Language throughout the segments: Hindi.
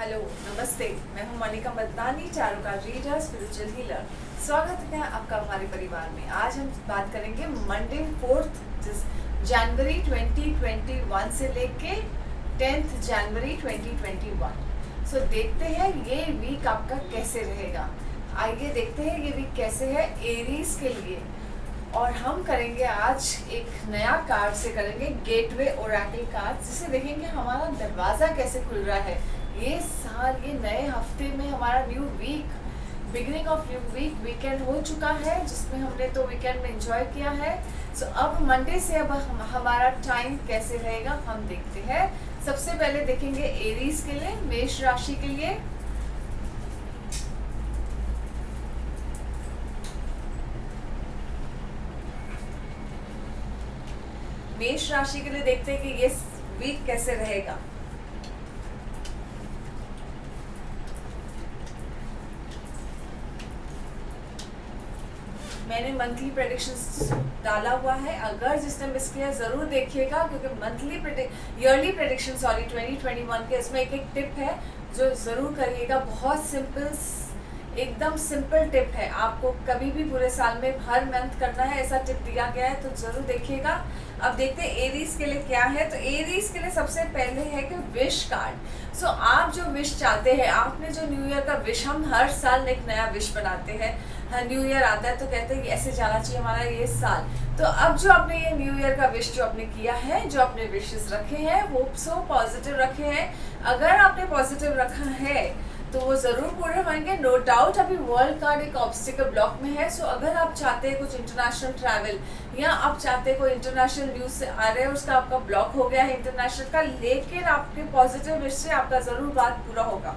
हेलो नमस्ते, मैं हूं Manika Madnani, tarot card reader, spiritual healer. स्वागत है आपका हमारे परिवार में। आज हम बात करेंगे मंडे 4 जनवरी 2021 से लेके 10 जनवरी 2021। सो देखते हैं ये वीक आपका कैसे रहेगा। आइए देखते हैं ये वीक कैसे है एरीज के लिए। और हम करेंगे आज एक नया कार्ड से करेंगे गेटवे ओरेकल कार्ड, जिसे देखेंगे हमारा दरवाज़ा कैसे खुल रहा है ये साल, ये नए हफ्ते में हमारा new week, beginning of new week, weekend हो चुका है जिसमें हमने तो वीकेंड में एंजॉय किया है। सो अब मंडे से अब हमारा टाइम कैसे रहेगा हम देखते हैं। सबसे पहले देखेंगे एरीज के लिए, मेष राशि के लिए। मेष राशि के लिए देखते हैं कि ये वीक कैसे रहेगा। मैंने मंथली प्रेडिक्शंस डाला हुआ है, अगर जिसने मिस किया जरूर देखिएगा, क्योंकि मंथली ईयरली प्रेडिक्शन 2021 के इसमें एक टिप है जो जरूर करिएगा। बहुत सिंपल, एकदम सिंपल टिप है, आपको कभी भी पूरे साल में हर मंथ करना है, ऐसा टिप दिया गया है, तो जरूर देखिएगा। अब देखते हैं एरीज के लिए क्या है। तो एरीज के लिए सबसे पहले है कि विश कार्ड। सो आप जो विश चाहते हैं, आपने जो न्यू ईयर का विश, हम हर साल एक नया विश बनाते हैं, हर न्यू ईयर आता है तो कहते हैं ऐसे जाना चाहिए हमारा ये साल। तो अब जो आपने ये न्यू ईयर का विश जो आपने किया है, जो आपने विशेस रखे हैं वो सो पॉजिटिव रखे हैं। अगर आपने पॉजिटिव रखा है तो वो जरूर पूरे होंगे, नो डाउट। अभी वर्ल्ड कार्ड एक ऑब्स्टिकल ब्लॉक में है। सो अगर आप चाहते हैं कुछ इंटरनेशनल ट्रैवल, या आप चाहते हैं कोई इंटरनेशनल न्यूज से आ रहे हैं, उसका आपका ब्लॉक हो गया है इंटरनेशनल का, लेकिन आपके पॉजिटिव विश से आपका जरूर बात पूरा होगा।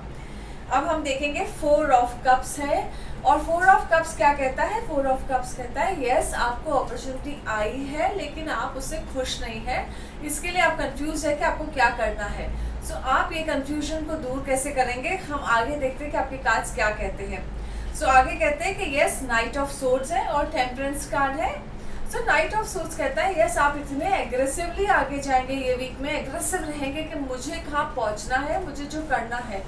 अब हम देखेंगे 4 ऑफ कप्स है, और 4 ऑफ कप्स क्या कहता है? 4 ऑफ कप्स कहता है यस, आपको अपॉर्चुनिटी आई है लेकिन आप उससे खुश नहीं है, इसके लिए आप कंफ्यूज है कि आपको क्या करना है। सो आप ये कंफ्यूजन को दूर कैसे करेंगे, हम आगे देखते हैं कि आपके कार्ड्स क्या कहते हैं। सो आगे कहते हैं कि यस, नाइट ऑफ सोर्ड्स है और टेम्परेंस कार्ड है। सो नाइट ऑफ सोर्ड्स कहता है यस, आप इतने एग्रेसिवली आगे जाएंगे ये वीक में, एग्रेसिव रहेंगे कि मुझे कहाँ पहुँचना है, मुझे जो करना है।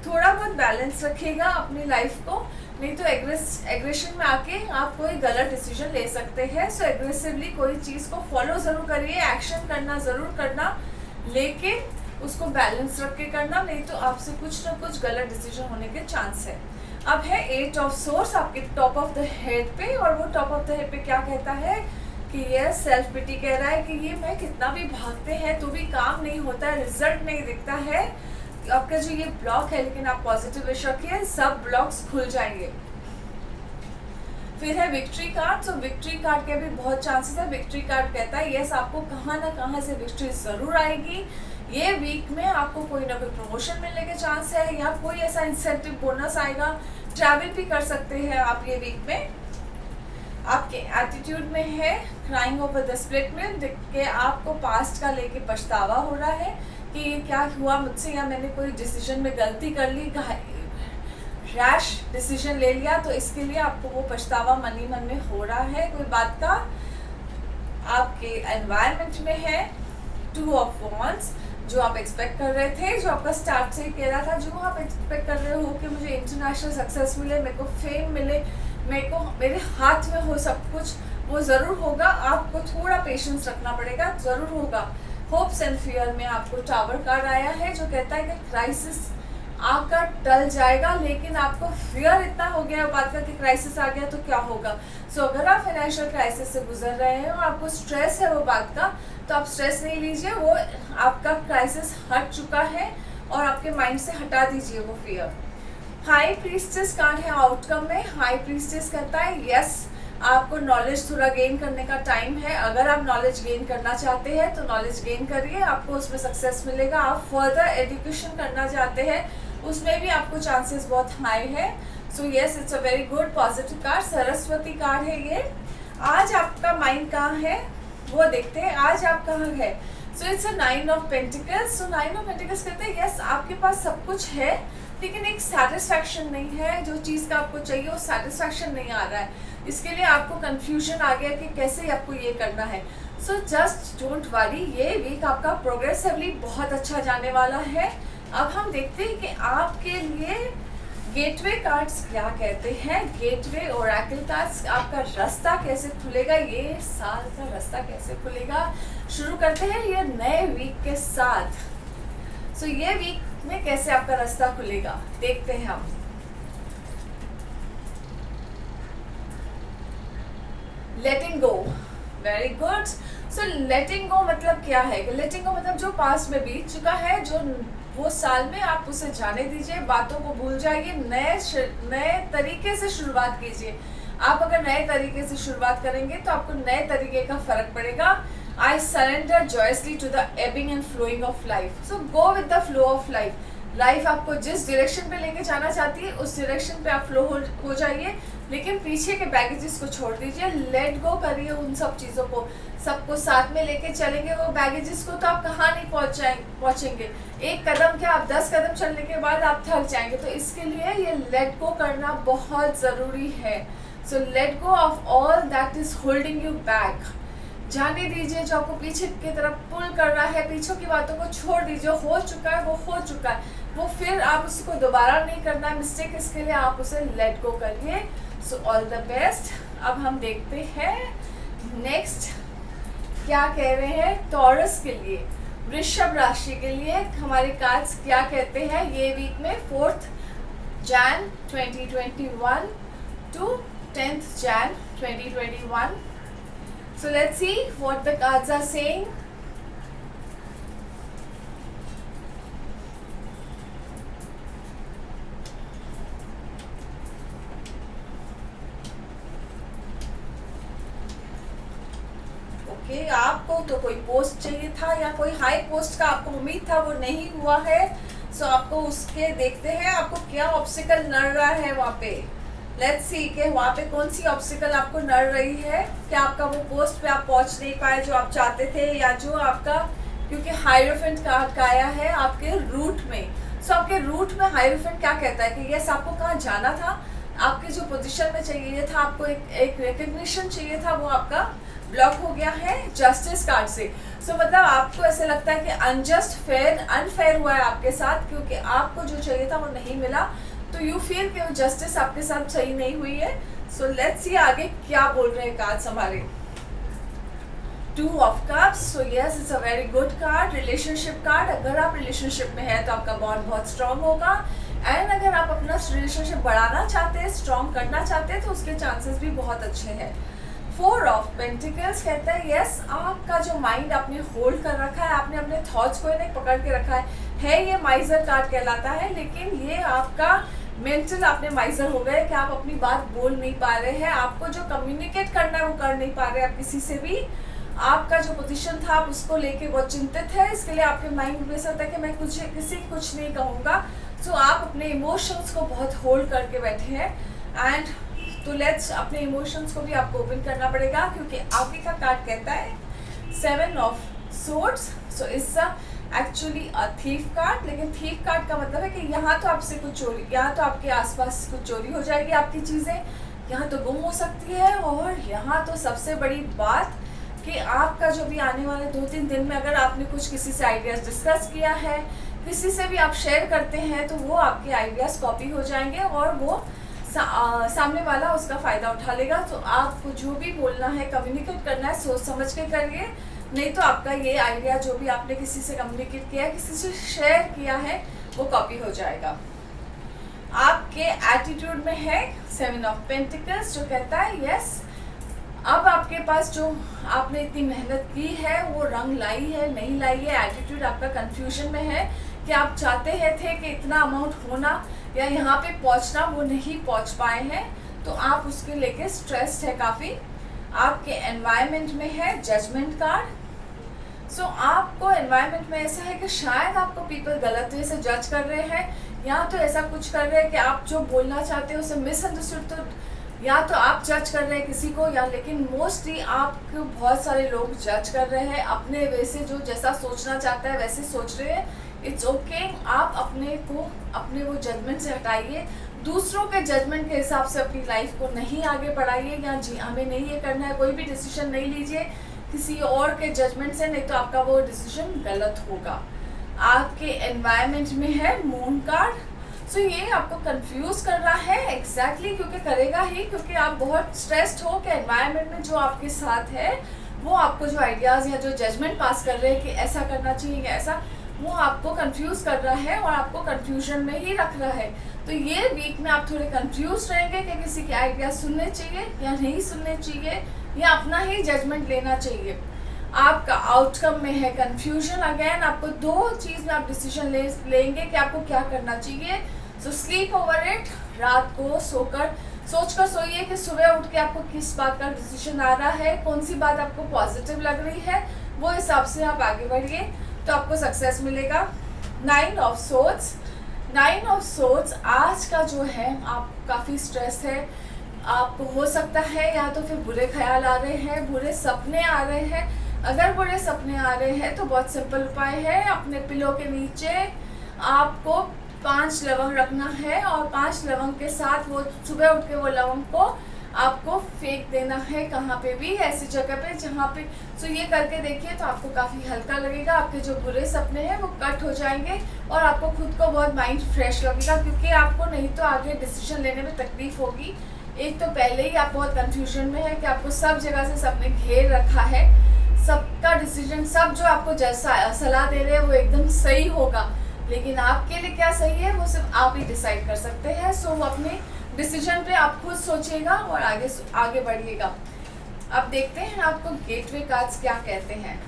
थोड़ा बहुत बैलेंस रखिएगा अपनी लाइफ को, नहीं तो एग्रेशन में आके आप कोई गलत डिसीजन ले सकते हैं। सो एग्रेसिवली कोई चीज़ को फॉलो ज़रूर करिए, एक्शन करना ज़रूर करना, लेकिन उसको बैलेंस रख के करना, नहीं तो आपसे कुछ ना कुछ गलत डिसीजन होने के चांस है। अब है 8 ऑफ सोर्स आपके टॉप ऑफ द हेड पे, और वो टॉप ऑफ द हेड पे क्या कहता है कि ये सेल्फ पिटी कह रहा है कि ये मैं कितना भी भागते हैं तो भी काम नहीं होता है, रिजल्ट नहीं दिखता है, आपका जो ये ब्लॉक है, लेकिन आप पॉजिटिव विश रखिए, सब ब्लॉक्स खुल जाएंगे। फिर है विक्ट्री कार्ड। तो विक्ट्री कार्ड के भी बहुत चांसेस है। विक्ट्री कार्ड कहता है यस, आपको कहाँ ना कहाँ से विक्ट्री जरूर आएगी। ये वीक में आपको कोई ना कोई प्रमोशन मिलने के चांस है, या कोई ऐसा इंसेंटिव बोनस आएगा। ट्रैवल भी कर सकते हैं आप ये वीक में। आपके एटीट्यूड में है क्राइंग ओवर द स्प्लिट में, देख के आपको पास्ट का लेके पछतावा हो रहा है कि ये क्या हुआ मुझसे, या मैंने कोई डिसीजन में गलती कर ली, रैश डिसीजन ले लिया, तो इसके लिए आपको वो पछतावा मन ही मन में हो रहा है कोई बात का। आपके एनवायरनमेंट में है 2 ऑफ वॉन्ड्स, जो आप एक्सपेक्ट कर रहे थे, जो आपका स्टार्ट से ही कह रहा था, जो आप एक्सपेक्ट कर रहे हो कि मुझे इंटरनेशनल सक्सेस मिले, मेरे को फेम मिले, मेरे को मेरे हाथ में हो सब कुछ, वो ज़रूर होगा। आपको थोड़ा पेशेंस रखना पड़ेगा, ज़रूर होगा। होप्स एंड फियर में आपको टावर कार्ड आया है, जो कहता है कि क्राइसिस आकर टल जाएगा, लेकिन आपको फियर इतना हो गया बात का कि क्राइसिस आ गया तो क्या होगा। सो अगर आप फाइनेंशियल क्राइसिस से गुजर रहे हैं और आपको स्ट्रेस है वो बात का, तो आप स्ट्रेस नहीं लीजिए, वो आपका क्राइसिस हट चुका है, और आपके माइंड से हटा दीजिए वो फियर। हाई प्रीस्टेस कार्ड है आउटकम में। हाई प्रीस्टेस कहता है यस, आपको नॉलेज थोड़ा गेन करने का टाइम है। अगर आप नॉलेज गेन करना चाहते हैं तो नॉलेज गेन करिए, आपको उसमें सक्सेस मिलेगा। आप फर्दर एजुकेशन करना चाहते हैं, उसमें भी आपको चांसेस बहुत हाई है। So yes, it's a very good positive card. Saraswati card है ये। आज आपका माइंड कहाँ है वो देखते हैं, आज आप कहाँ है। So it's a 9 of pentacles. So 9 of pentacles कहते हैं यस, आपके पास सब कुछ है, लेकिन एक सेटिस्फैक्शन नहीं है, जो चीज़ का आपको चाहिए वो सेटिस्फैक्शन नहीं आ रहा है, इसके लिए आपको कंफ्यूजन आ गया कि कैसे आपको ये करना है। सो जस्ट डोंट वरी, ये वीक आपका प्रोग्रेसिवली बहुत अच्छा जाने वाला है। अब हम देखते हैं कि आपके लिए गेटवे कार्ड्स क्या कहते हैं। गेटवे ओरेकल कार्ड्स, आपका रास्ता कैसे खुलेगा, ये साल का रास्ता कैसे खुलेगा। शुरू करते हैं ये नए वीक के साथ। सो ये वीक में कैसे आपका रास्ता खुलेगा देखते हैं हम। लेटिंग गो, वेरी गुड। सो लेटिंग गो मतलब क्या है? लेटिंग गो मतलब जो पास्ट में बीत चुका है, जो वो साल में आप उसे जाने दीजिए, बातों को भूल जाइए, नए तरीके से शुरुआत कीजिए। आप अगर नए तरीके से शुरुआत करेंगे तो आपको नए तरीके का फर्क पड़ेगा। I surrender joyously to the ebbing and flowing of life. So go with the flow of life. Life आपको जिस डायरेक्शन पे लेके जाना चाहती है उस डायरेक्शन पे आप फ्लो हो जाइए, लेकिन पीछे के बैगेजेस को छोड़ दीजिए। लेट गो करिए उन सब चीज़ों को। सबको साथ में लेके चलेंगे वो बैगेजेस को तो आप कहाँ नहीं पहुँचेंगे। एक कदम क्या, आप 10 कदम चलने के बाद आप थक जाएंगे। तो इसके लिए ये लेट गो करना बहुत ज़रूरी है। So let go of all that is holding you back. जाने दीजिए जो आपको पीछे की तरफ पुल कर रहा है। पीछे की बातों को छोड़ दीजिए। हो चुका है वो हो चुका है, वो फिर आप उसको दोबारा नहीं करना है मिस्टेक। इसके लिए आप उसे लेट गो करिए। So all the best. अब हम देखते हैं नेक्स्ट क्या कह रहे हैं टॉरस के लिए, वृषभ राशि के लिए हमारे कार्ड्स क्या कहते हैं ये वीक में 4 Jan 2021 to 10th Jan 2021. So let's see what the cards are saying. आपको तो कोई पोस्ट चाहिए था या कोई हाई पोस्ट का आपको उम्मीद था, वो नहीं हुआ है। सो आपको उसके देखते हैं आपको क्या ऑब्स्टिकल नड़ रहा है वहाँ पे। लेट्स सी कि वहाँ पे कौन सी ऑब्स्टिकल आपको नड़ रही है। क्या आपका वो पोस्ट पे आप पहुँच नहीं पाए जो आप चाहते थे, या जो आपका, क्योंकि हायरोफेंट कार्ड का आया है आपके रूट में। सो आपके रूट में हायरोफेंट क्या कहता है कि यस आपको कहाँ जाना था, आपके जो पोजीशन में चाहिए था, आपको एक रिकग्निशन चाहिए था, वो आपका ब्लॉक हो गया है जस्टिस कार्ड से। सो मतलब आपको ऐसे लगता है कि अनफेयर हुआ है आपके साथ, क्योंकि आपको जो चाहिए था वो नहीं मिला। तो यू फील कि वो जस्टिस आपके साथ सही नहीं हुई है। सो लेट्स सी आगे क्या बोल रहे हैं कार्ड्स हमारे। 2 of Cups. So yes it's a very good card, relationship card. अगर आप रिलेशनशिप में है तो आपका बॉन्ड बहुत स्ट्रांग होगा, एंड अगर आप अपना रिलेशनशिप बढ़ाना चाहते हैं, स्ट्रांग करना चाहते हैं, तो उसके चांसेस भी बहुत अच्छे हैं। 4 of Pentacles कहता है यस आपका जो माइंड आपने होल्ड कर रखा है, आपने अपने थॉट्स को इन्हें पकड़ के रखा है ये माइजर कार्ड कहलाता है। लेकिन ये आपका मेंटल आपने माइजर हो गए कि आप अपनी बात बोल नहीं पा रहे हैं, आपको जो कम्युनिकेट करना है वो कर नहीं पा रहे हैं आप किसी से भी। आपका जो पोजीशन था आप उसको लेके बहुत चिंतित है। इसके लिए आपके माइंड में ऐसा होता है कि मैं कुछ नहीं कहूँगा। सो आप अपने इमोशंस को बहुत होल्ड करके बैठे हैं। एंड तो लेट्स अपने इमोशंस को भी आपको ओपन करना पड़ेगा, क्योंकि आगे का कार्ड कहता है 7 of Swords. So it's actually a thief card. लेकिन थीफ कार्ड का मतलब है कि यहाँ तो आपसे कुछ चोरी, यहाँ तो आपके आसपास कुछ चोरी हो जाएगी, आपकी चीज़ें यहाँ तो गुम हो सकती है। और यहाँ तो सबसे बड़ी बात कि आपका जो भी आने वाले 2-3 दिन में अगर आपने कुछ किसी से आइडियाज़ डिस्कस किया है, किसी से भी आप शेयर करते हैं, तो वो आपके आइडियाज़ कॉपी हो जाएंगे और वो सामने वाला उसका फ़ायदा उठा लेगा। तो आपको जो भी बोलना है, कम्युनिकेट करना है, सोच समझ के करिए, नहीं तो आपका ये आइडिया जो भी आपने किसी से कम्युनिकेट किया है, किसी से शेयर किया है, वो कॉपी हो जाएगा। आपके एटीट्यूड में है 7 of Pentacles जो कहता है यस अब आपके पास जो आपने इतनी मेहनत की है वो रंग लाई है नहीं लाई है। एटीट्यूड आपका कंफ्यूजन में है कि आप चाहते हैं थे कि इतना अमाउंट होना या यहाँ पे पहुँचना, वो नहीं पहुँच पाए हैं, तो आप उसके लेके स्ट्रेस्ड है काफ़ी। आपके एनवायरनमेंट में है जजमेंट कार्ड। सो आपको एनवायरनमेंट में ऐसा है कि शायद आपको पीपल गलत वे से जज कर रहे हैं, या तो ऐसा कुछ कर रहे हैं कि आप जो बोलना चाहते हो उसे मिसअंडरस्टूड, तो या तो आप जज कर रहे हैं किसी को, या लेकिन मोस्टली आपको बहुत सारे लोग जज कर रहे हैं अपने वैसे, जो जैसा सोचना चाहता है वैसे सोच रहे हैं। इट्स ओके आप अपने वो जजमेंट से हटाइए, दूसरों के जजमेंट के हिसाब से अपनी लाइफ को नहीं आगे बढ़ाइए, या जी हमें नहीं ये करना है, कोई भी डिसीजन नहीं लीजिए किसी और के जजमेंट से, नहीं तो आपका वो डिसीजन गलत होगा। आपके एनवायरनमेंट में है मून कार्ड। सो ये आपको कंफ्यूज कर रहा है एग्जैक्टली क्योंकि करेगा ही, क्योंकि आप बहुत स्ट्रेस्ड हो कि एनवायरनमेंट में जो आपके साथ है वो आपको जो आइडियाज़ या जो जजमेंट पास कर रहे हैं कि ऐसा करना चाहिए या ऐसा, वो आपको कंफ्यूज कर रहा है और आपको कंफ्यूजन में ही रख रहा है। तो ये वीक में आप थोड़े कंफ्यूज रहेंगे कि किसी के आइडिया सुनने चाहिए या नहीं सुनने चाहिए, या अपना ही जजमेंट लेना चाहिए। आपका आउटकम में है कंफ्यूजन। अगेन आपको दो चीज़ में आप डिसीजन लेंगे कि आपको क्या करना चाहिए। सो स्लीप ओवर इट, रात को सोचकर सोइए कि सुबह उठ के आपको किस बात का डिसीजन आ रहा है, कौन सी बात आपको पॉजिटिव लग रही है, वो हिसाब से आप आगे बढ़िए तो आपको सक्सेस मिलेगा। 9 ऑफ सोर्ड्स आज का जो है आप काफ़ी स्ट्रेस है, आपको हो सकता है या तो फिर बुरे ख्याल आ रहे हैं, बुरे सपने आ रहे हैं। अगर बुरे सपने आ रहे हैं तो बहुत सिंपल उपाय है, अपने पिलो के नीचे आपको 5 लवंग रखना है और 5 लवंग के साथ वो सुबह उठ के वो लवंग को आपको फेंक देना है कहाँ पे भी, ऐसी जगह पे जहाँ पे। सो ये करके देखिए तो आपको काफ़ी हल्का लगेगा, आपके जो बुरे सपने हैं वो कट हो जाएंगे और आपको खुद को बहुत माइंड फ्रेश लगेगा, क्योंकि आपको नहीं तो आगे डिसीजन लेने में तकलीफ होगी। एक तो पहले ही आप बहुत कंफ्यूजन में है कि आपको सब जगह से सबने घेर रखा है, सबका डिसीजन, सब जो आपको जैसा सलाह दे रहे हैं वो एकदम सही होगा, लेकिन आपके लिए क्या सही है वो सिर्फ आप ही डिसाइड कर सकते हैं। सो वो अपने डिसीजन पे आप खुद सोचिएगा और आगे बढ़िएगा। अब देखते हैं आपको गेटवे कार्ड्स क्या कहते हैं।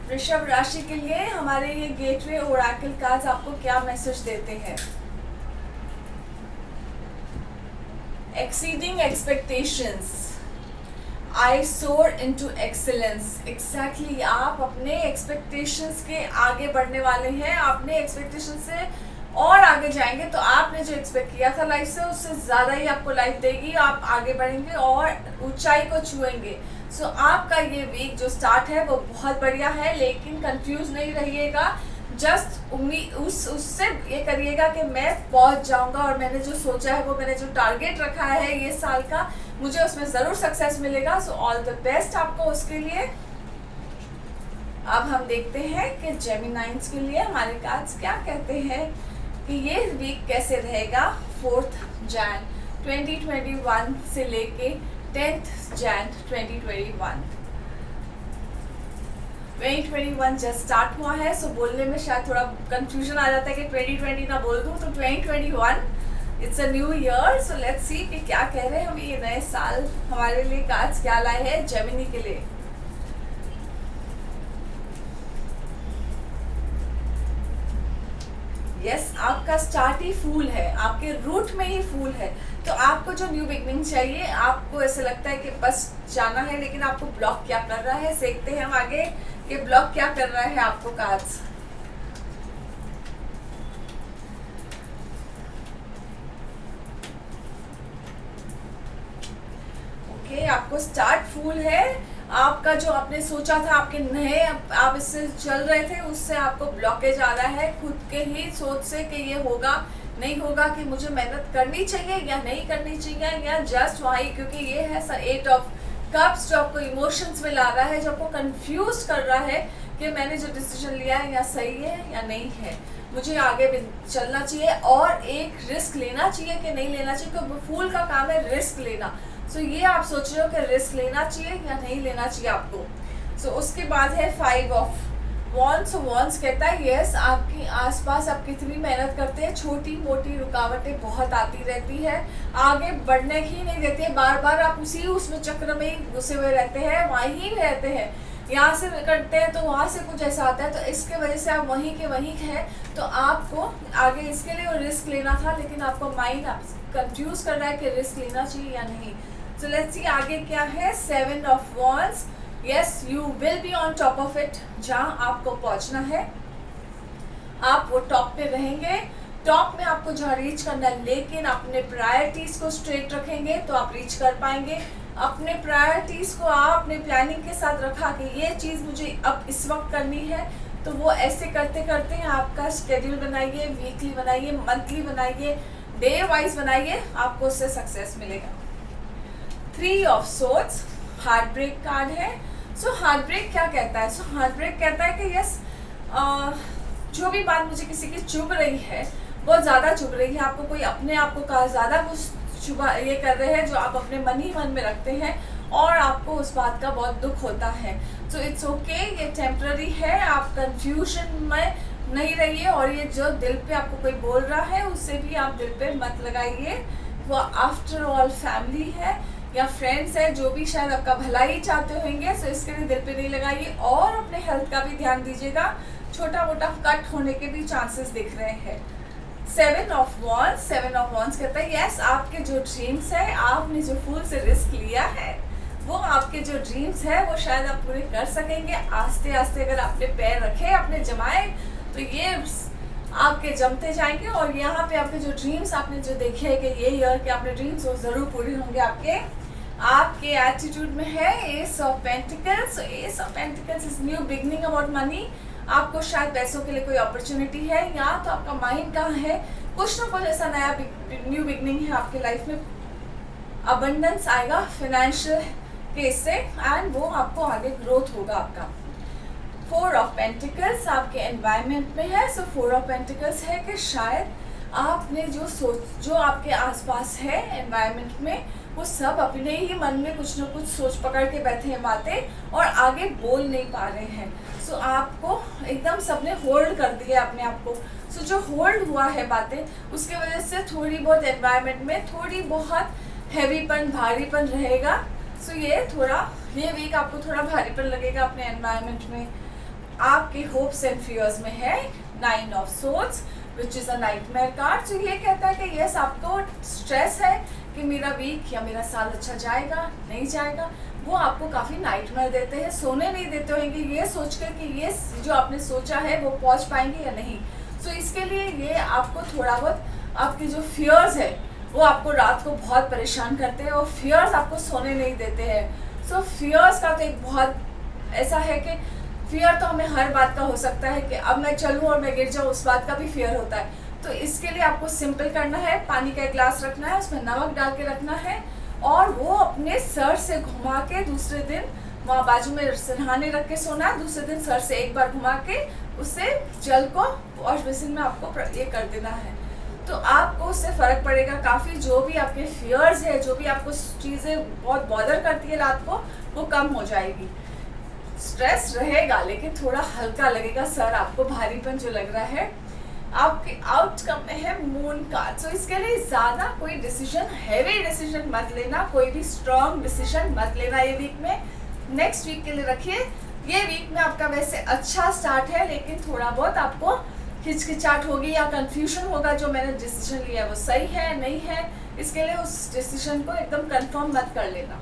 वृषभ राशि के लिए हमारे ये गेटवे ओरेकल कार्ड्स आपको क्या मैसेज देते हैं। एक्सीडिंग एक्सपेक्टेशंस, आई सोर इनटू एक्सीलेंस। एग्जैक्टली आप अपने एक्सपेक्टेशंस के आगे बढ़ने वाले हैं, अपने एक्सपेक्टेशन से और आगे जाएंगे। तो आपने जो एक्सपेक्ट किया था लाइफ से उससे ज़्यादा ही आपको लाइफ देगी, आप आगे बढ़ेंगे और ऊंचाई को छुएंगे। सो आपका ये वीक जो स्टार्ट है वो बहुत बढ़िया है, लेकिन कंफ्यूज नहीं रहिएगा। जस्ट उम्मीद उससे ये करिएगा कि मैं पहुंच जाऊंगा और मैंने जो सोचा है वो, मैंने जो टारगेट रखा है ये साल का, मुझे उसमें ज़रूर सक्सेस मिलेगा। सो ऑल द बेस्ट आपको उसके लिए। अब हम देखते हैं कि जेमिनाइंस के लिए हमारे कार्ड्स क्या कहते हैं कि ये वीक कैसे रहेगा 4 जैन 2021 से लेके 10 जैन 2021 जस्ट स्टार्ट हुआ है। सो बोलने में शायद थोड़ा कंफ्यूजन आ जाता है कि 2020 ना बोल दूँ, तो 2021 it's a new year. So let's सी कि क्या कह रहे हैं हम, ये नए साल हमारे लिए कार्ड्स क्या लाए हैं जेमिनी के लिए। यस, आपका स्टार्ट ही फूल है, आपके रूट में ही फूल है। तो आपको जो न्यू बिगनिंग चाहिए, आपको ऐसा लगता है कि बस जाना है, लेकिन आपको ब्लॉक क्या कर रहा है, देखते हैं हम आगे कि ब्लॉक क्या कर रहा है आपको कार्ड्स। ओके, आपको स्टार्ट फूल है। आपका जो आपने सोचा था, आपके नए आप इससे चल रहे थे, उससे आपको ब्लॉकेज आ रहा है खुद के ही सोच से कि ये होगा नहीं होगा, कि मुझे मेहनत करनी चाहिए या नहीं करनी चाहिए, या जस्ट वही, क्योंकि ये है 8 ऑफ कप्स जो आपको इमोशंस में ला रहा है, जो आपको कंफ्यूज कर रहा है कि मैंने जो डिसीजन लिया है या सही है या नहीं है, मुझे आगे भी चलना चाहिए और एक रिस्क लेना चाहिए कि नहीं लेना चाहिए, क्योंकि फूल का काम है रिस्क लेना। सो ये आप सोच रहे हो कि रिस्क लेना चाहिए या नहीं लेना चाहिए आपको। सो उसके बाद है 5 ऑफ वॉन्ड्स। वॉन्ड्स कहता है यस, आपके आसपास आप कितनी मेहनत करते हैं, छोटी मोटी रुकावटें बहुत आती रहती है, आगे बढ़ने ही नहीं देती है, बार बार आप उसमें चक्र में ही घुसे हुए रहते हैं, वहीं ही रहते हैं, यहाँ से करते हैं तो वहाँ से कुछ ऐसा आता है, तो इसके वजह से आप वहीं के वहीं हैं। तो आपको आगे इसके लिए रिस्क लेना था, लेकिन आपको माइंड कंफ्यूज कर रहा है कि रिस्क लेना चाहिए या नहीं। सो लेट्स सी आगे क्या है। 7 of wands, yes you will be on top of it, जहाँ आपको पहुँचना है आप वो टॉप पे रहेंगे, टॉप में आपको जहाँ रीच करना है, लेकिन अपने प्रायोरिटीज़ को स्ट्रेट रखेंगे तो आप रीच कर पाएंगे। अपने प्रायोरिटीज़ को आप अपने प्लानिंग के साथ रखा कि ये चीज़ मुझे अब इस वक्त करनी है, तो वो ऐसे करते करते आपका शेड्यूल बनाइए, वीकली बनाइए, मंथली बनाइए, डे वाइज बनाइए, आपको उससे सक्सेस मिलेगा। 3 of swords, heartbreak card है। सो हार्ट ब्रेक क्या कहता है? सो हार्ट ब्रेक कहता है कि यस, जो भी बात मुझे किसी की चुभ रही है, बहुत ज़्यादा चुभ रही है, आपको कोई अपने आप को ज़्यादा कुछ चुभा ये कर रहे हैं जो आप अपने मन ही मन में रखते हैं और आपको उस बात का बहुत दुख होता है। सो इट्स ओके, ये टेम्पररी है, आप कंफ्यूजन में नहीं रहिए और ये जो दिल पे आपको कोई बोल रहा है उससे भी आप दिल पे मत लगाइए। वो आफ्टर ऑल फैमिली है या फ्रेंड्स है, जो भी शायद आपका भलाई चाहते होंगे, सो इसके लिए दिल पे नहीं लगाइए और अपने हेल्थ का भी ध्यान दीजिएगा। छोटा मोटा कट होने के भी चांसेस दिख रहे हैं। 7 ऑफ वॉन्ड्स कहता है यस, आपके जो ड्रीम्स है, आपने जो फूल से रिस्क लिया है, वो आपके जो ड्रीम्स है वो शायद आप पूरे कर सकेंगे। आस्ते आस्ते अगर आपने पैर रखे, आपने जमाए, तो ये आपके जमते जाएंगे और यहाँ पे आपके जो ड्रीम्स आपने जो देखे हैं कि ये ईयर के आपने ड्रीम्स वो जरूर पूरे होंगे। आपके एटीट्यूड में है ace of pentacles. S of pentacles is new beginning about money. आपको शायद पैसों के लिए कोई अपॉर्चुनिटी है या तो आपका माइंड कहाँ है, कुछ ना कुछ ऐसा नया न्यू बिगनिंग है आपके लाइफ में। अबंडेंस आएगा फाइनेंशियल केस से एंड वो आपको आगे ग्रोथ होगा आपका। 4 ऑफ पेंटिकल्स आपके एनवायरनमेंट में है। सो 4 ऑफ पेंटिकल्स है कि शायद आपने जो आपके आसपास है एनवायरनमेंट में, वो सब अपने ही मन में कुछ ना कुछ सोच पकड़ के बैठे हैं बातें और आगे बोल नहीं पा रहे हैं। सो आपको एकदम सबने होल्ड कर दिया अपने आप को। सो जो होल्ड हुआ है बातें, उसके वजह से थोड़ी बहुत एनवायरनमेंट में थोड़ी बहुत हैवीपन, भारीपन रहेगा। सो ये वीक आपको थोड़ा भारीपन लगेगा अपने एनवायरनमेंट में। आपके होप्स एंड फियर्स में है 9 of swords which is a nightmare card. तो ये कहता है कि यस, आपको स्ट्रेस है कि मेरा वीक या मेरा साल अच्छा जाएगा नहीं जाएगा। वो आपको काफ़ी नाइटमेयर देते हैं, सोने नहीं देते होंगे ये सोचकर कि ये जो आपने सोचा है वो पहुंच पाएंगे या नहीं। सो इसके लिए ये आपको थोड़ा बहुत आपकी जो फियर्स है वो आपको रात को बहुत परेशान करते हैं और फियर्स आपको सोने नहीं देते हैं। सो फियर्स का तो एक बहुत ऐसा है कि फियर तो हमें हर बात का हो सकता है कि अब मैं चलूँ और मैं गिर जाऊँ, उस बात का भी फियर होता है। तो इसके लिए आपको सिंपल करना है, पानी का एक ग्लास रखना है, उसमें नमक डाल के रखना है और वो अपने सर से घुमा के दूसरे दिन वहाँ बाजू में सिरहाने रख के सोना है। दूसरे दिन सर से एक बार घुमा के उससे जल को वॉश बेसिन में आपको ये कर देना है। तो आपको उससे फ़र्क पड़ेगा काफ़ी। जो भी आपके फियर्स है, जो भी आपको चीज़ें बहुत बॉदर करती है रात को, वो कम हो जाएगी। स्ट्रेस रहेगा लेकिन थोड़ा हल्का लगेगा, सर आपको भारीपन जो लग रहा है। आपके आउटकम में है मून कार्ड। सो इसके लिए ज़्यादा कोई डिसीजन, हैवी डिसीजन मत लेना, कोई भी स्ट्रॉन्ग डिसीजन मत लेना ये वीक में। नेक्स्ट वीक के लिए रखिए। ये वीक में आपका वैसे अच्छा स्टार्ट है लेकिन थोड़ा बहुत आपको हिचकिचाहट होगी या कंफ्यूजन होगा, जो मैंने डिसीजन लिया वो सही है नहीं है। इसके लिए उस डिसीजन को एकदम कंफर्म मत कर लेना।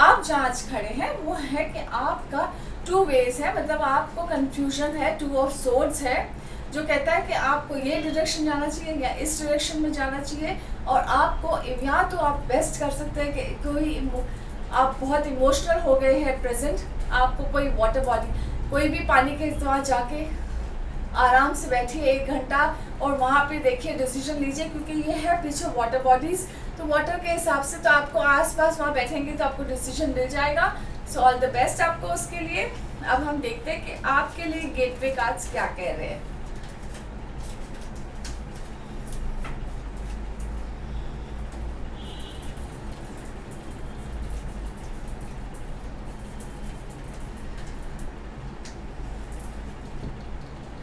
आप जहाँ आज खड़े हैं वो है कि आपका 2 वेज है, मतलब आपको कंफ्यूजन है। 2 ऑफ सोर्ड्स है जो कहता है कि आपको ये डायरेक्शन जाना चाहिए या इस डायरेक्शन में जाना चाहिए और आपको या तो आप बेस्ट कर सकते हैं कि कोई आप बहुत इमोशनल हो गए हैं प्रेजेंट, आपको कोई वाटर बॉडी, कोई भी पानी के वहाँ जाके आराम से बैठिए 1 घंटा और वहाँ पे देखिए, डिसीजन लीजिए, क्योंकि ये है पीछे वाटर बॉडीज़। तो वाटर के हिसाब से तो आपको आसपास वहाँ बैठेंगे तो आपको डिसीजन मिल जाएगा। सो ऑल द बेस्ट आपको उसके लिए। अब हम देखते हैं कि आपके लिए गेटवे कार्ड्स क्या कह रहे हैं।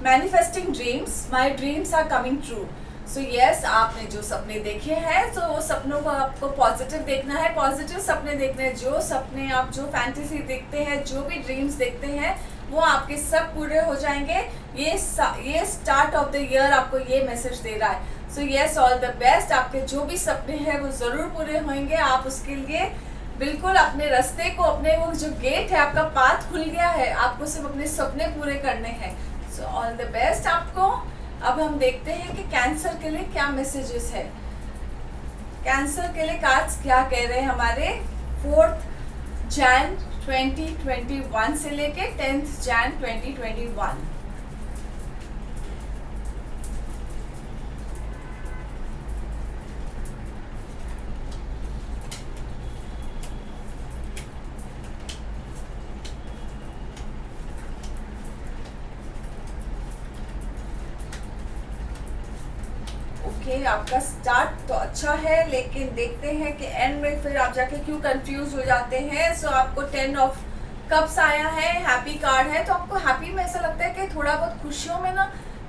Manifesting dreams, my dreams are coming true. So yes, आपने जो सपने देखे हैं तो वो सपनों को आपको पॉजिटिव देखना है, पॉजिटिव सपने देखने हैं। जो सपने आप जो फैंटेसी देखते हैं, जो भी ड्रीम्स देखते हैं, वो आपके सब पूरे हो जाएंगे। ये स्टार्ट ऑफ द ईयर आपको ये मैसेज दे रहा है। So yes, all the best. आपके जो भी सपने हैं वो ज़रूर पूरे होंगे। आप उसके लिए बिल्कुल अपने रास्ते को, अपने वो जो गेट है, आपका पाथ खुल गया है, आपको सिर्फ अपने सपने पूरे करने हैं। सो ऑल द बेस्ट आपको। अब हम देखते हैं कि कैंसर के लिए क्या मैसेजेस है। कैंसर के लिए कार्ड्स क्या कह रहे हैं हमारे 4 जैन 2021 से लेके 10 जैन 2021। देखिए आपका स्टार्ट तो अच्छा है, लेकिन देखते हैं कि एंड में फिर आप जाके क्यों कंफ्यूज हो जाते हैं। सो आपको 10 ऑफ कप्स आया है, हैप्पी कार्ड है, तो आपको हैप्पी में ऐसा लगता है कि थोड़ा बहुत खुशियों में ना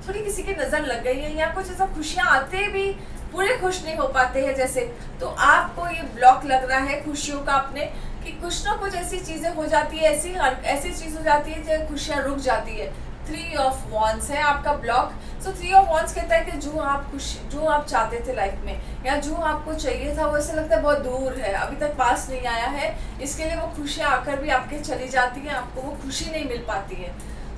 थोड़ी किसी की नज़र लग गई है, या कुछ ऐसा खुशियाँ आते भी पूरे खुश नहीं हो पाते हैं जैसे, तो आपको ये ब्लॉक लग रहा है खुशियों का अपने, कि कुछ ना कुछ ऐसी चीज़ें हो जाती है, ऐसी चीज़ हो जाती है जो खुशियाँ रुक जाती है। 3 ऑफ वॉन्ड्स है आपका ब्लॉक। सो 3 ऑफ वॉन्ड्स कहता है कि जो आप चाहते थे लाइफ में, या जो आपको चाहिए था, वो ऐसा लगता है बहुत दूर है, अभी तक पास नहीं आया है, इसके लिए वो खुशियाँ आकर भी आपके चली जाती हैं, आपको वो खुशी नहीं मिल पाती है।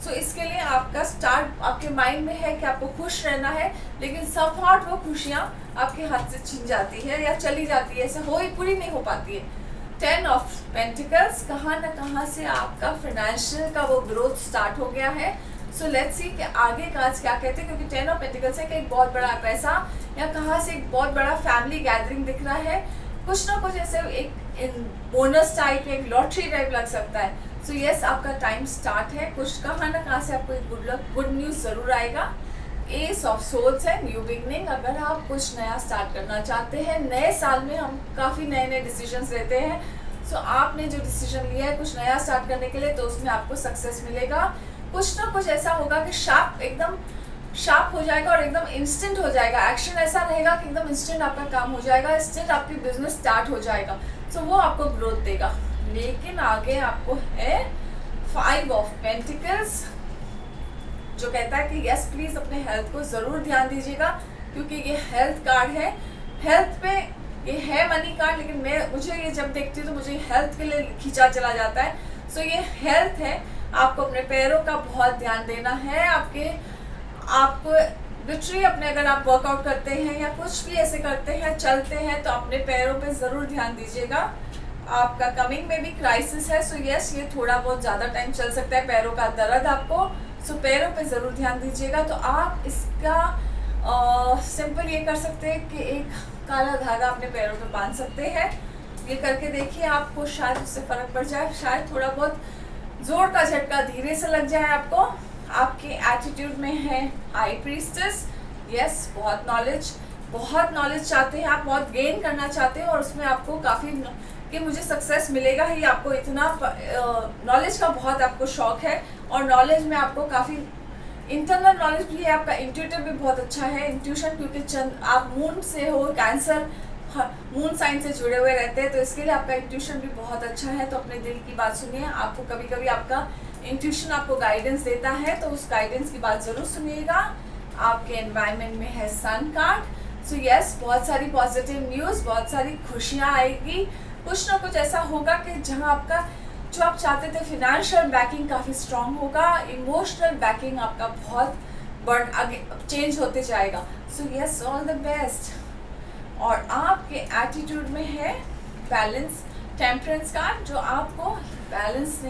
सो इसके लिए आपका स्टार्ट आपके माइंड में है कि आपको खुश रहना है, लेकिन समहाउ वो खुशियाँ आपके हाथ से छिन जाती है या चली जाती है, ऐसा पूरी नहीं हो पाती है। 10 ऑफ पेंटिकल्स, कहाँ ना कहाँ से आपका फाइनेंशियल का वो ग्रोथ स्टार्ट हो गया है। सो लेट्स सी कि आगे कार्ड्स क्या कहते हैं, क्योंकि 10 ऑफ पेंटिकल्स है कि एक बहुत बड़ा पैसा या कहाँ से एक बहुत बड़ा फैमिली गैदरिंग दिख रहा है, कुछ ना कुछ ऐसे एक बोनस टाइप, एक लॉटरी टाइप लग सकता है। सो यस, आपका टाइम स्टार्ट है, कुछ कहाँ ना कहाँ से आपको एक गुड न्यूज़ ज़रूर आएगा। एस ऑफ सोल्स है, न्यू बिगनिंग, अगर आप कुछ नया स्टार्ट करना चाहते हैं, नए साल में हम काफ़ी नए डिसीजंस लेते हैं। सो आपने जो डिसीजन लिया है कुछ नया स्टार्ट करने के लिए, तो उसमें आपको सक्सेस मिलेगा। कुछ ना कुछ ऐसा होगा कि एकदम शार्प हो जाएगा और एकदम इंस्टेंट हो जाएगा, एक्शन ऐसा रहेगा कि एकदम इंस्टेंट आपका काम हो जाएगा, इंस्टेंट आपकी बिजनेस स्टार्ट हो जाएगा। सो वो आपको ग्रोथ देगा। लेकिन आगे आपको है 5 ऑफ पेंटिकल्स, जो कहता है कि यस प्लीज़ अपने हेल्थ को ज़रूर ध्यान दीजिएगा, क्योंकि ये हेल्थ कार्ड है। हेल्थ पे ये है मनी कार्ड, लेकिन मुझे ये जब देखती हूँ तो मुझे हेल्थ के लिए खींचा चला जाता है। सो ये हेल्थ है, आपको अपने पैरों का बहुत ध्यान देना है। आपको लिटरली अपने, अगर आप वर्कआउट करते हैं या कुछ भी ऐसे करते हैं, चलते हैं, तो अपने पैरों पे ज़रूर ध्यान दीजिएगा। आपका कमिंग में भी क्राइसिस है। सो यस, ये थोड़ा बहुत ज़्यादा टाइम चल सकता है, पैरों का दर्द आपको। सो पैरों पे ज़रूर ध्यान दीजिएगा। तो आप इसका सिंपल ये कर सकते हैं कि एक काला धागा अपने पैरों पे बांध सकते हैं। ये करके देखिए, आपको शायद उससे फ़र्क पड़ जाए, शायद थोड़ा बहुत जोर का झटका धीरे से लग जाए आपको। आपके एटीट्यूड में है हाई प्रीस्टेस। यस, बहुत नॉलेज चाहते हैं आप, बहुत गेन करना चाहते हैं, और उसमें आपको काफ़ी कि मुझे सक्सेस मिलेगा ही, आपको इतना नॉलेज का बहुत आपको शौक है। और नॉलेज में आपको काफ़ी इंटरनल नॉलेज भी है, आपका इंट्यूटिव भी बहुत अच्छा है, इंट्यूशन, क्योंकि आप मून से हो, कैंसर मून साइन से जुड़े हुए रहते हैं, तो इसके लिए आपका इंट्यूशन भी बहुत अच्छा है। तो अपने दिल की बात सुनिए, आपको कभी कभी आपका इंट्यूशन आपको गाइडेंस देता है, तो उस गाइडेंस की बात ज़रूर सुनिएगा। आपके एनवायरनमेंट में है सन कार्ड। सो यस, बहुत सारी पॉजिटिव न्यूज़, बहुत सारी खुशियाँ आएगी। कुछ ना कुछ ऐसा होगा कि जहाँ आपका जो आप चाहते थे फिनेंशियल बैकिंग काफ़ी स्ट्रांग होगा, इमोशनल बैकिंग आपका बहुत आगे चेंज होते जाएगा। So yes, all the best. और आपके एटीट्यूड में है बैलेंस, टेम्परेंस का, जो आपको बैलेंस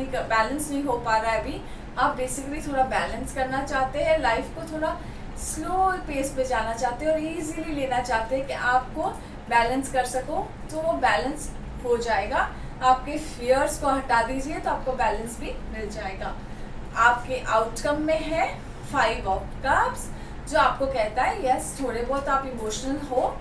नहीं हो पा रहा है अभी। आप बेसिकली थोड़ा बैलेंस करना चाहते हैं, लाइफ को थोड़ा स्लो पेस पे जाना चाहते हैं और इजीली लेना चाहते हैं कि आपको बैलेंस कर सको, तो वो बैलेंस हो जाएगा। आपके फियर्स को हटा दीजिए तो आपको बैलेंस भी मिल जाएगा। आपके आउटकम में है 5 ऑफ कप्स, जो आपको कहता है यस, थोड़े बहुत आप इमोशनल हो,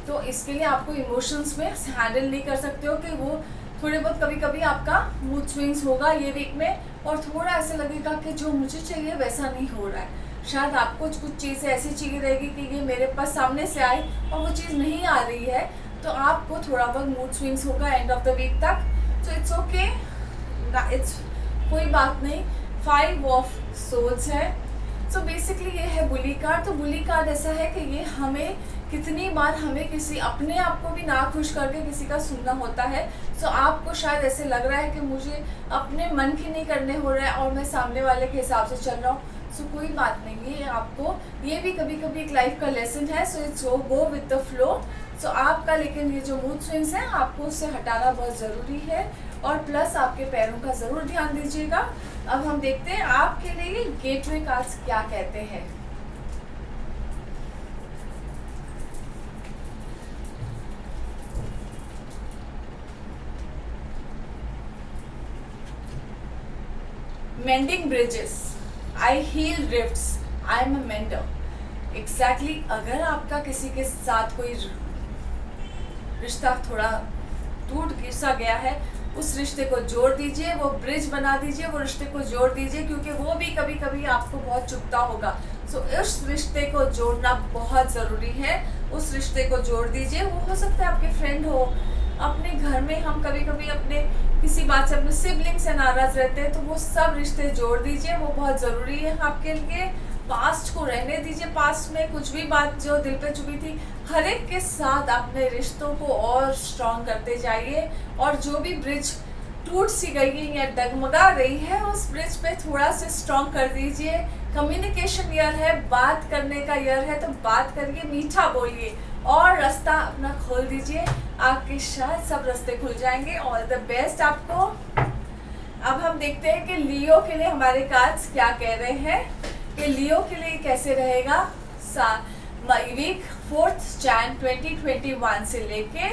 तो इसके लिए आपको इमोशंस में हैंडल नहीं कर सकते हो, कि वो थोड़े बहुत कभी कभी आपका मूड स्विंग्स होगा ये वीक में, और थोड़ा ऐसे लगेगा कि जो मुझे चाहिए वैसा नहीं हो रहा है। शायद आपको कुछ चीज़ें ऐसी चाहिए रहेगी कि ये मेरे पास सामने से आए और वो चीज़ नहीं आ रही है, तो आपको थोड़ा बहुत मूड स्विंग्स होगा एंड ऑफ द वीक तक। तो इट्स ओके, इट्स कोई बात नहीं। 5 ऑफ सोल्स है। सो बेसिकली ये है बुली कार्ड। तो बुली कार्ड ऐसा है कि ये हमें कितनी बार हमें किसी अपने आप को भी ना खुश करके किसी का सुनना होता है। सो आपको शायद ऐसे लग रहा है कि मुझे अपने मन की नहीं करने हो रहा है और मैं सामने वाले के हिसाब से चल रहा हूँ। सो कोई बात नहीं है, आपको ये भी कभी कभी एक लाइफ का लेसन है। So it's go with the flow. So आपका, लेकिन ये जो मूड स्विंग्स हैं आपको उससे हटाना बहुत ज़रूरी है, और प्लस आपके पैरों का ज़रूर ध्यान दीजिएगा। अब हम देखते हैं आपके लिए गेटवे कार्ड्स क्या कहते हैं। Mending bridges, I heal rifts, I am a mender। Exactly अगर आपका किसी के साथ कोई रिश्ता थोड़ा टूट सा गया है, उस रिश्ते को जोड़ दीजिए, वो ब्रिज बना दीजिए, वो रिश्ते को जोड़ दीजिए, क्योंकि वो भी कभी कभी आपको बहुत चुभता होगा। सो उस रिश्ते को जोड़ना बहुत ज़रूरी है। उस रिश्ते को जोड़ दीजिए। वो हो सकता है आपके फ्रेंड हो, अपने घर में हम कभी कभी अपने किसी बात से अपने सिबलिंग से नाराज़ रहते हैं, तो वो सब रिश्ते जोड़ दीजिए, वो बहुत ज़रूरी है आपके लिए। पास्ट को रहने दीजिए, पास्ट में कुछ भी बात जो दिल पे चुभी थी, हर एक के साथ अपने रिश्तों को और स्ट्रॉन्ग करते जाइए। और जो भी ब्रिज टूट सी गई या डगमगा रही है, उस ब्रिज पे थोड़ा सा स्ट्रॉन्ग कर दीजिए। कम्युनिकेशन ईयर है, बात करने का ईयर है, तो बात करिए, मीठा बोलिए और रास्ता अपना खोल दीजिए। आपके शायद सब रास्ते खुल जाएंगे। ऑल द बेस्ट आपको। अब हम देखते हैं कि लियो के लिए हमारे कार्ड्स क्या कह रहे हैं, कि लियो के लिए कैसे रहेगा वीक 4 जैन 2021 से लेके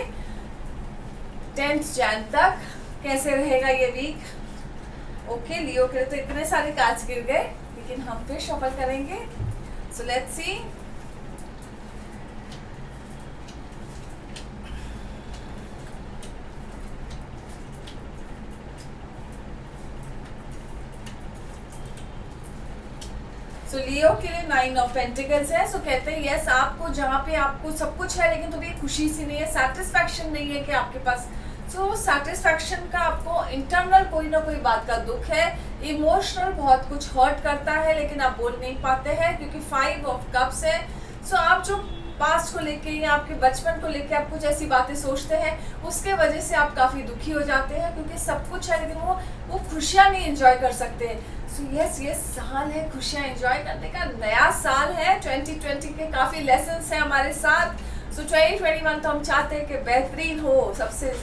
10 जैन तक कैसे रहेगा ये वीक। ओके, लियो के लिए तो इतने सारे कार्ड्स गिर गए, लेकिन हम फिर शफल करेंगे। सो लेट्स सी। सो लियो के लिए 9 ऑफ पेंटिकल्स है। सो कहते हैं यस, आपको जहाँ पे आपको सब कुछ है, लेकिन तो भी खुशी सी नहीं है, सेटिस्फैक्शन नहीं है कि आपके पास। सो सेटिस्फैक्शन का आपको इंटरनल कोई ना कोई बात का दुख है, इमोशनल बहुत कुछ हर्ट करता है, लेकिन आप बोल नहीं पाते हैं क्योंकि 5 ऑफ कप्स है। सो आप जो पास्ट को लेके या आपके बचपन को लेके आप कुछ ऐसी बातें सोचते हैं, उसके वजह से आप काफ़ी दुखी हो जाते हैं, क्योंकि सब कुछ है लेकिन वो खुशियाँ नहीं एंजॉय कर सकते। सो यस, ये साल है खुशियाँ एंजॉय करने का, नया साल है। 2020 के काफ़ी लेसन्स हैं हमारे साथ। सो 2021 तो हम चाहते हैं कि बेहतरीन हो सबसे।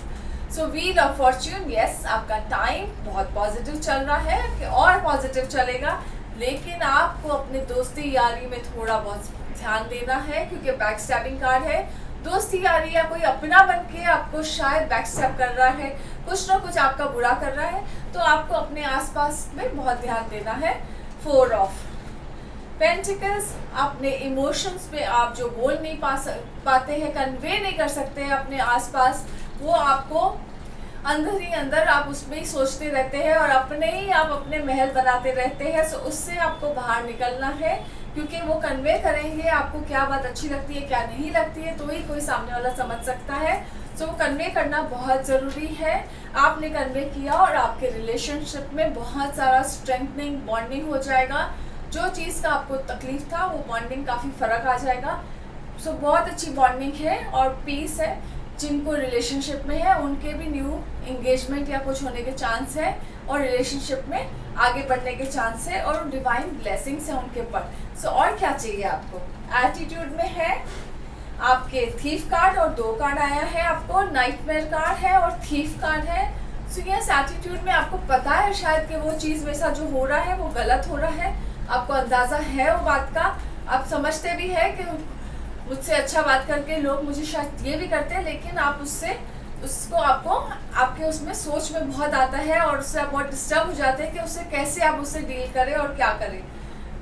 सो व्हील ऑफ फॉर्च्यून, यस, आपका टाइम बहुत पॉजिटिव चल रहा है कि और पॉजिटिव चलेगा, लेकिन आपको अपनी दोस्ती यारी में थोड़ा बहुत ध्यान देना है, क्योंकि बैक स्टैबिंग कार्ड है। दोस्ती यारी या कोई अपना बन के आपको शायद बैक स्टैब कर रहा है, कुछ ना कुछ आपका बुरा कर रहा है, तो आपको अपने आसपास में बहुत ध्यान देना है। 4 ऑफ पेंटिकल्स, अपने इमोशंस पे आप जो बोल नहीं पाते हैं, कन्वे नहीं कर सकते हैं अपने आसपास, वो आपको अंदर ही अंदर आप उसमें ही सोचते रहते हैं और अपने ही आप अपने महल बनाते रहते हैं। सो उससे आपको बाहर निकलना है, क्योंकि वो कन्वे करेंगे आपको क्या बात अच्छी लगती है क्या नहीं लगती है, तो ही कोई सामने वाला समझ सकता है। सो वो कन्वे करना बहुत ज़रूरी है। आपने कन्वे किया और आपके रिलेशनशिप में बहुत सारा स्ट्रेंथनिंग बॉन्डिंग हो जाएगा। जो चीज़ का आपको तकलीफ था वो बॉन्डिंग काफ़ी फ़र्क आ जाएगा। सो बहुत अच्छी बॉन्डिंग है और पीस है। जिनको रिलेशनशिप में है उनके भी न्यू एंगेजमेंट या कुछ होने के चांस है, और रिलेशनशिप में आगे बढ़ने के चांस है, और डिवाइन ब्लेसिंग्स है उनके ऊपर। सो और क्या चाहिए आपको। एटीट्यूड में है आपके थीफ कार्ड, और 2 कार्ड आया है आपको, नाइटमेयर कार्ड है और थीफ कार्ड है। सो यस, एटीट्यूड में आपको पता है शायद कि वो चीज़ मेरे साथ जो हो रहा है वो गलत हो रहा है, आपको अंदाज़ा है वो बात का, आप समझते भी है कि मुझसे अच्छा बात करके लोग मुझे शायद ये भी करते हैं, लेकिन आप उसको आपको आपके उसमें सोच में बहुत आता है और उससे आप बहुत डिस्टर्ब हो जाते हैं कि उससे कैसे आप उससे डील करें और क्या करें।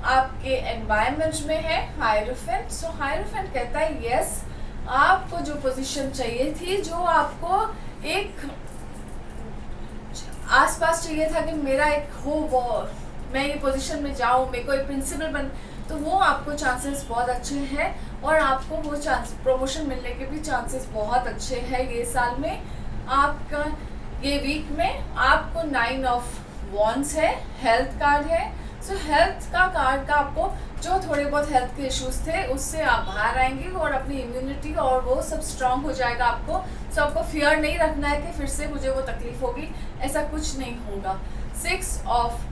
आपके एनवायरनमेंट में है हायरोफेंट। सो हायरोफेंट कहता है यस, आपको जो पोजीशन चाहिए थी, जो आपको एक आसपास चाहिए था कि मेरा एक हो, वो मैं ये पोजीशन में जाऊँ, मेरे को एक प्रिंसिपल बन, तो वो आपको चांसेस बहुत अच्छे हैं, और आपको वो चांस प्रमोशन मिलने के भी चांसेस बहुत अच्छे हैं ये साल में। आपका ये वीक में आपको 9 ऑफ वॉन्ड्स है, हेल्थ कार्ड है। सो हेल्थ का कार्ड का आपको जो थोड़े बहुत हेल्थ के इश्यूज थे उससे आप बाहर आएंगे और अपनी इम्यूनिटी और वो सब स्ट्रांग हो जाएगा आपको। सो आपको फियर नहीं रखना है कि फिर से मुझे वो तकलीफ होगी, ऐसा कुछ नहीं होगा। 6 ऑफ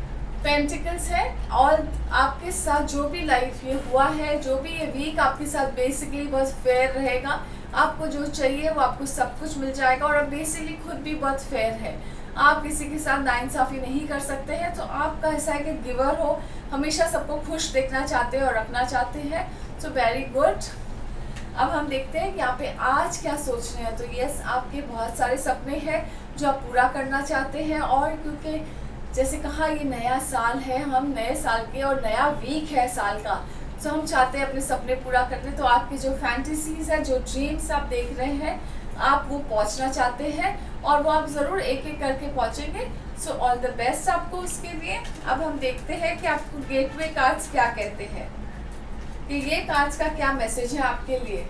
पेंटिकल्स है, और आपके साथ जो भी लाइफ ये हुआ है, जो भी ये वीक आपके साथ बेसिकली बहुत फेयर रहेगा। आपको जो चाहिए वो आपको सब कुछ मिल जाएगा, और अब बेसिकली खुद भी बहुत फेयर है। आप किसी के साथ नाइंसाफ़ी नहीं कर सकते हैं, तो आपका ऐसा है कि गिवर हो, हमेशा सबको खुश देखना चाहते हैं और रखना चाहते हैं। So very good. अब हम देखते हैं यहाँ पे आज क्या सोच रहे हैं। तो यस, आपके बहुत सारे सपने हैं जो आप पूरा करना चाहते हैं, और क्योंकि जैसे कहा ये नया साल है, हम नए साल के और नया वीक है साल का। सो हम चाहते हैं अपने सपने पूरा करने, तो आपकी जो फैंटेसीज है, जो ड्रीम्स आप देख रहे हैं, आप वो पहुंचना चाहते हैं और वो आप ज़रूर एक एक करके पहुंचेंगे। सो ऑल द बेस्ट आपको उसके लिए। अब हम देखते हैं कि आपको गेटवे कार्ड्स क्या कहते हैं, कि ये कार्ड्स का क्या मैसेज है आपके लिए।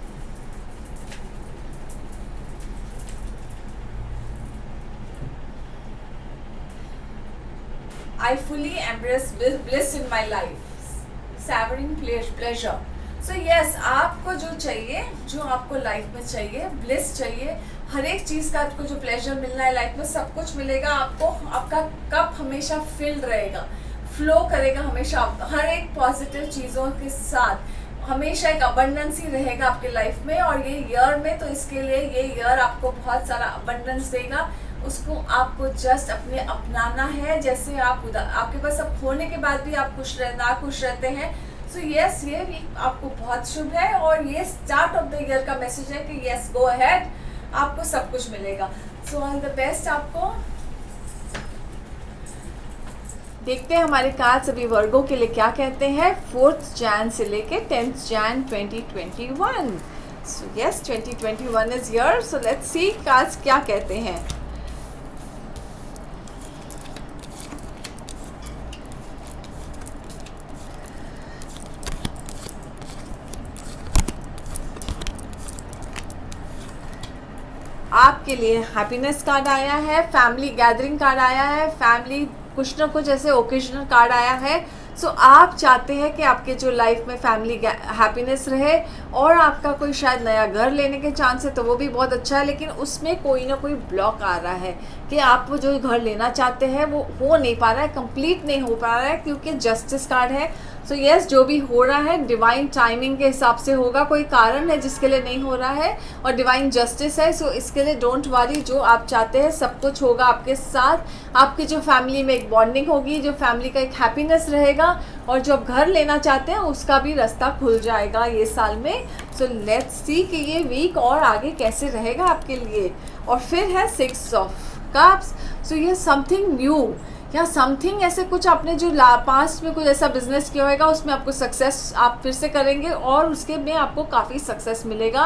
I fully embrace bliss in my life, savoring pleasure. So yes, आपको जो चाहिए, जो आपको लाइफ में चाहिए, ब्लिस चाहिए, हर एक चीज़ का आपको जो प्लेजर मिलना है लाइफ में, सब कुछ मिलेगा आपको। आपका कप हमेशा फिल्ड रहेगा, फ्लो करेगा हमेशा हर एक पॉजिटिव चीज़ों के साथ, हमेशा एक अबंडेंस ही रहेगा आपके लाइफ में। और ये ईयर में, तो इसके लिए ये ईयर आपको बहुत सारा अबंडेंस देगा, उसको आपको जस्ट अपने अपनाना है। जैसे आपके पास सब होने के बाद भी आप ना खुश रहते हैं। सो यस, ये भी आपको बहुत शुभ है और ये स्टार्ट ऑफ द ईयर का मैसेज है कि यस, गो अहेड, आपको सब कुछ मिलेगा। सो ऑल द बेस्ट आपको। देखते हैं हमारे कार्ड्स अभी वर्गो के लिए क्या कहते हैं 4 जैन से लेके 10 Jan 2021। So yes, 2021 is here. So let's C cards क्या कहते हैं। आपके लिए हैप्पीनेस कार्ड आया है, फैमिली गैदरिंग कार्ड आया है, फैमिली कुछ ना कुछ ऐसे ओकेजनल कार्ड आया है। सो आप चाहते हैं कि आपके जो लाइफ में फैमिली हैप्पीनेस रहे और आपका कोई शायद नया घर लेने के चांस है, तो वो भी बहुत अच्छा है, लेकिन उसमें कोई ना कोई ब्लॉक आ रहा है कि आप वो जो घर लेना चाहते हैं वो हो नहीं पा रहा है, कंप्लीट नहीं हो पा रहा है, क्योंकि जस्टिस कार्ड है। सो यस, जो भी हो रहा है डिवाइन टाइमिंग के हिसाब से होगा, कोई कारण है जिसके लिए नहीं हो रहा है और डिवाइन जस्टिस है। सो इसके लिए डोंट वरी, जो आप चाहते हैं सब कुछ होगा आपके साथ। आपकी जो फैमिली में एक बॉन्डिंग होगी, जो फैमिली का एक हैप्पीनेस रहेगा, और जो आप घर लेना चाहते हैं उसका भी रास्ता खुल जाएगा ये साल में। सो लेट्स सी कि ये वीक और आगे कैसे रहेगा आपके लिए। और फिर है 6 ऑफ कप्स। सो ये समथिंग न्यू या समथिंग ऐसे कुछ आपने जो पास्ट में कुछ ऐसा बिजनेस किया होगा, उसमें आपको सक्सेस आप फिर से करेंगे और उसके में आपको काफ़ी सक्सेस मिलेगा।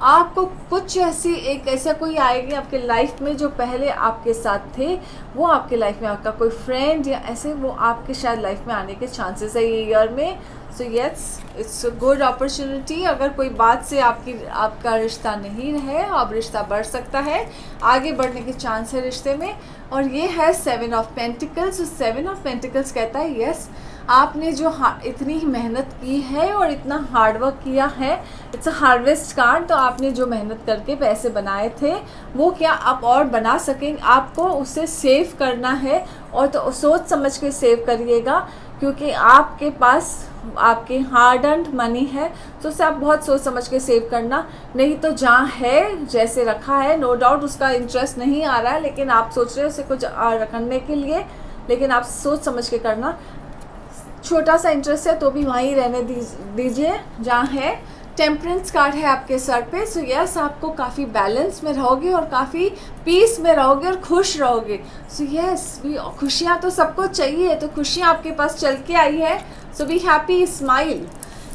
आपको कुछ ऐसा कोई आएगी आपके लाइफ में जो पहले आपके साथ थे, वो आपके लाइफ में आपका कोई फ्रेंड या ऐसे वो आपके शायद लाइफ में आने के चांसेस है ये ईयर में। So yes, it's a good opportunity. अगर कोई बात से आपका रिश्ता नहीं है, अब रिश्ता बढ़ सकता है, आगे बढ़ने के चांस है रिश्ते में। और ये है 7 ऑफ पेंटिकल्स। 7 ऑफ पेंटिकल्स कहता है यस, आपने जो इतनी मेहनत की है और इतना हार्डवर्क किया है, इट्स अ हार्वेस्ट कार्ड। तो आपने जो मेहनत करके पैसे बनाए थे वो क्या आप और बना सकेंगे, आपको उसे सेव करना है। और तो सोच समझ के सेव करिएगा, क्योंकि आपके पास आपके हार्ड अर्न्ड मनी है, तो उसे आप बहुत सोच समझ के सेव करना। नहीं तो जहाँ है जैसे रखा है, नो डाउट उसका इंटरेस्ट नहीं आ रहा है, लेकिन आप सोच रहे हो उसे कुछ रखने के लिए, लेकिन आप सोच समझ के करना। छोटा सा इंटरेस्ट है तो भी वहीं रहने दीजिए जहाँ है। टेम्परेंस कार्ड है आपके सर पे। सो यस, आपको काफ़ी बैलेंस में रहोगे और काफ़ी पीस में रहोगे और खुश रहोगे। सो यस, खुशियाँ तो सबको चाहिए, तो खुशियाँ आपके पास चल के आई है। सो बी हैप्पी, स्माइल,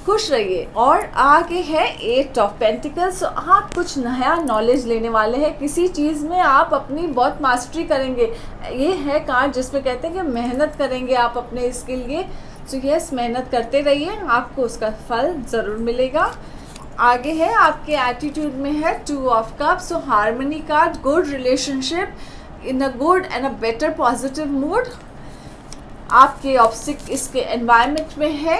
खुश रहिए। और आगे है 8 ऑफ पेंटिकल्स। आप कुछ नया नॉलेज लेने वाले हैं, किसी चीज़ में आप अपनी बहुत मास्टरी करेंगे। ये है कार्ड जिसमें कहते हैं कि मेहनत करेंगे आप अपने इसके लिए। सो यस, मेहनत करते रहिए, आपको उसका फल ज़रूर मिलेगा। आगे है आपके एटीट्यूड में है 2 of cups. So harmony card, good relationship in a good and a better positive mood. आपके ऑब्स्टिक इसके एनवायरनमेंट में है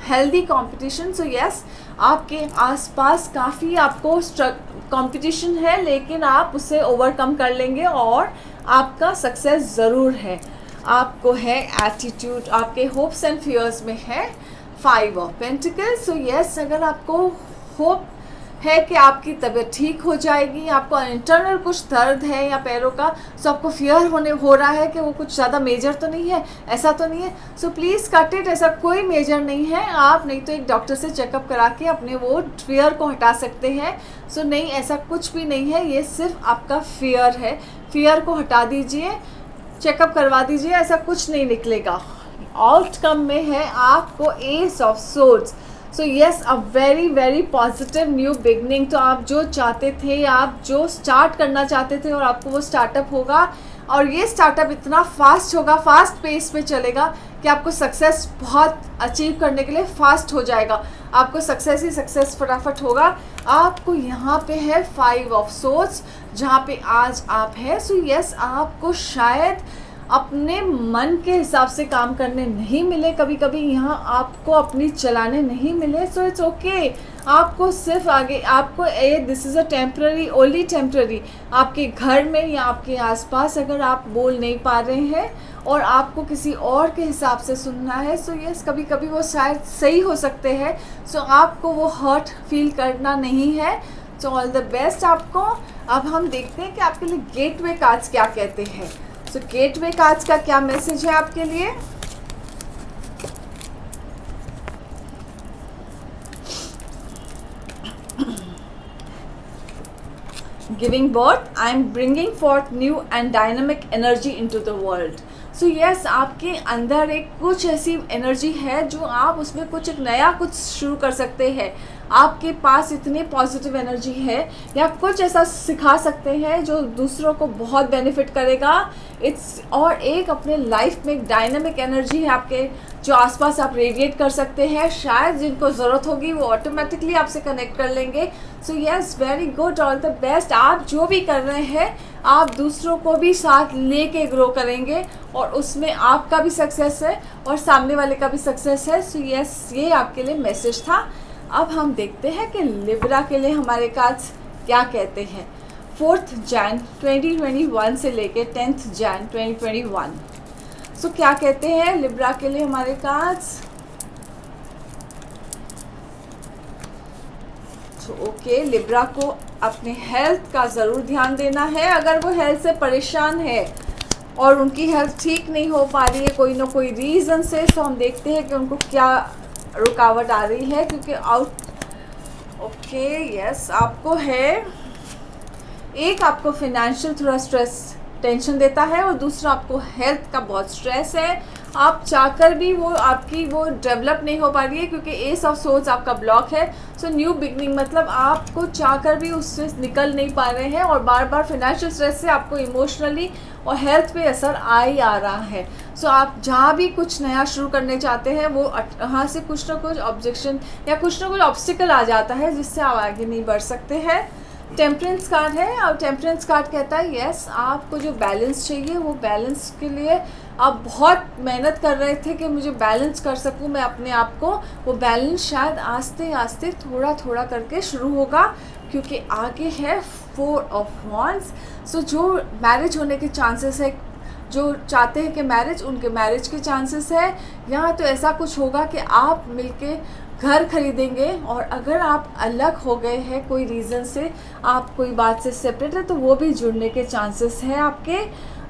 हेल्दी कंपटीशन। सो यस, आपके आसपास काफ़ी आपको कंपटीशन है, लेकिन आप उसे ओवरकम कर लेंगे और आपका सक्सेस ज़रूर है। आपको है एटीट्यूड, आपके होप्स एंड फियर्स में है 5 ऑफ पेंटिकल्स। सो यस, अगर आपको होप है कि आपकी तबीयत ठीक हो जाएगी, आपको इंटरनल कुछ दर्द है या पैरों का, सो आपको फियर हो रहा है कि वो कुछ ज़्यादा मेजर तो नहीं है, ऐसा तो नहीं है, सो प्लीज़ कट इट। ऐसा कोई मेजर नहीं है, आप नहीं तो एक डॉक्टर से चेकअप करा के अपने वो फियर को हटा सकते हैं। सो नहीं, ऐसा कुछ भी नहीं है, ये सिर्फ आपका फियर है। फियर को हटा दीजिए, चेकअप करवा दीजिए, ऐसा कुछ नहीं निकलेगा। आउटकम में है आपको S of swords. So yes, a very very positive new beginning. तो आप जो चाहते थे, आप जो स्टार्ट करना चाहते थे और आपको वो स्टार्टअप होगा, और ये स्टार्टअप इतना फास्ट होगा, फास्ट पेस पे चलेगा कि आपको सक्सेस बहुत अचीव करने के लिए फास्ट हो जाएगा। आपको सक्सेस ही सक्सेस फटाफट होगा। आपको यहाँ पे है 5 ऑफ सोर्ड्स, जहाँ पे आज आप है। सो यस, आपको शायद अपने मन के हिसाब से काम करने नहीं मिले, कभी कभी यहाँ आपको अपनी चलाने नहीं मिले। सो इट्स ओके, आपको सिर्फ आगे आपको this is a temporary, only temporary. आपके घर में या आपके आसपास अगर आप बोल नहीं पा रहे हैं और आपको किसी और के हिसाब से सुनना है, सो यस, कभी कभी वो शायद सही हो सकते हैं। सो आपको वो हर्ट फील करना नहीं है। सो ऑल द बेस्ट आपको। अब हम देखते हैं कि आपके लिए गेटवे कार्ड्स क्या कहते हैं। सो गेटवे कार्ड्स का क्या मैसेज है आपके लिए। Giving birth, I am bringing forth new and dynamic energy into the world. So yes, आपके अंदर एक कुछ ऐसी एनर्जी है जो आप उसमें कुछ एक नया कुछ शुरू कर सकते हैं। आपके पास इतनी पॉजिटिव एनर्जी है, या कुछ ऐसा सिखा सकते हैं जो दूसरों को बहुत बेनिफिट करेगा। इट्स और एक अपने लाइफ में एक डायनामिक एनर्जी है आपके, जो आसपास आप रेडिएट कर सकते हैं। शायद जिनको ज़रूरत होगी वो ऑटोमेटिकली आपसे कनेक्ट कर लेंगे। So yes, very good, all the best. आप जो भी कर रहे हैं, आप दूसरों को भी साथ लेके ग्रो करेंगे, और उसमें आपका भी सक्सेस है और सामने वाले का भी सक्सेस है। सो यस, ये आपके लिए मैसेज था। अब हम देखते हैं कि लिब्रा के लिए हमारे कार्ड्स क्या कहते हैं। 4 जैन 2021 से लेके 10 जैन 2021। सो क्या कहते हैं लिब्रा के लिए हमारे कार्ड्स। ओके, लिब्रा को अपने हेल्थ का ज़रूर ध्यान देना है। अगर वो हेल्थ से परेशान है और उनकी हेल्थ ठीक नहीं हो पा रही है कोई ना कोई रीज़न से, तो हम देखते हैं कि उनको क्या रुकावट आ रही है। क्योंकि ओके यस, आपको है एक, आपको फाइनेंशियल थोड़ा स्ट्रेस टेंशन देता है, और दूसरा आपको हेल्थ का बहुत स्ट्रेस है। आप चाहकर भी वो आपकी वो डेवलप नहीं हो पा रही है, क्योंकि एस ऑफ सोर्ड्स आपका ब्लॉक है। सो न्यू बिगनिंग मतलब आपको चाहकर भी उससे निकल नहीं पा रहे हैं, और बार बार फाइनेंशियल स्ट्रेस से आपको इमोशनली और हेल्थ पे असर आ रहा है। सो आप जहाँ भी कुछ नया शुरू करने चाहते हैं, वो वहाँ से कुछ ना कुछ ऑब्जेक्शन या कुछ ना कुछ ऑब्स्टिकल आ जाता है, जिससे आप आगे नहीं बढ़ सकते हैं। टेम्परेंस कार्ड है, और टेम्परेंस कार्ड कहता है यस, आपको जो बैलेंस चाहिए, वो बैलेंस के लिए आप बहुत मेहनत कर रहे थे कि मुझे बैलेंस कर सकूं मैं अपने आप को। वो बैलेंस शायद आस्ते आस्ते थोड़ा थोड़ा करके शुरू होगा, क्योंकि आगे है 4 ऑफ वॉन्ड्स। सो जो मैरिज होने के चांसेस है, जो चाहते हैं कि मैरिज, उनके मैरिज के चांसेस है। यहाँ तो ऐसा कुछ होगा कि आप मिलके घर खरीदेंगे, और अगर आप अलग हो गए हैं कोई रीज़न से, आप कोई बात से सेपरेट है, तो वो भी जुड़ने के चांसेस हैं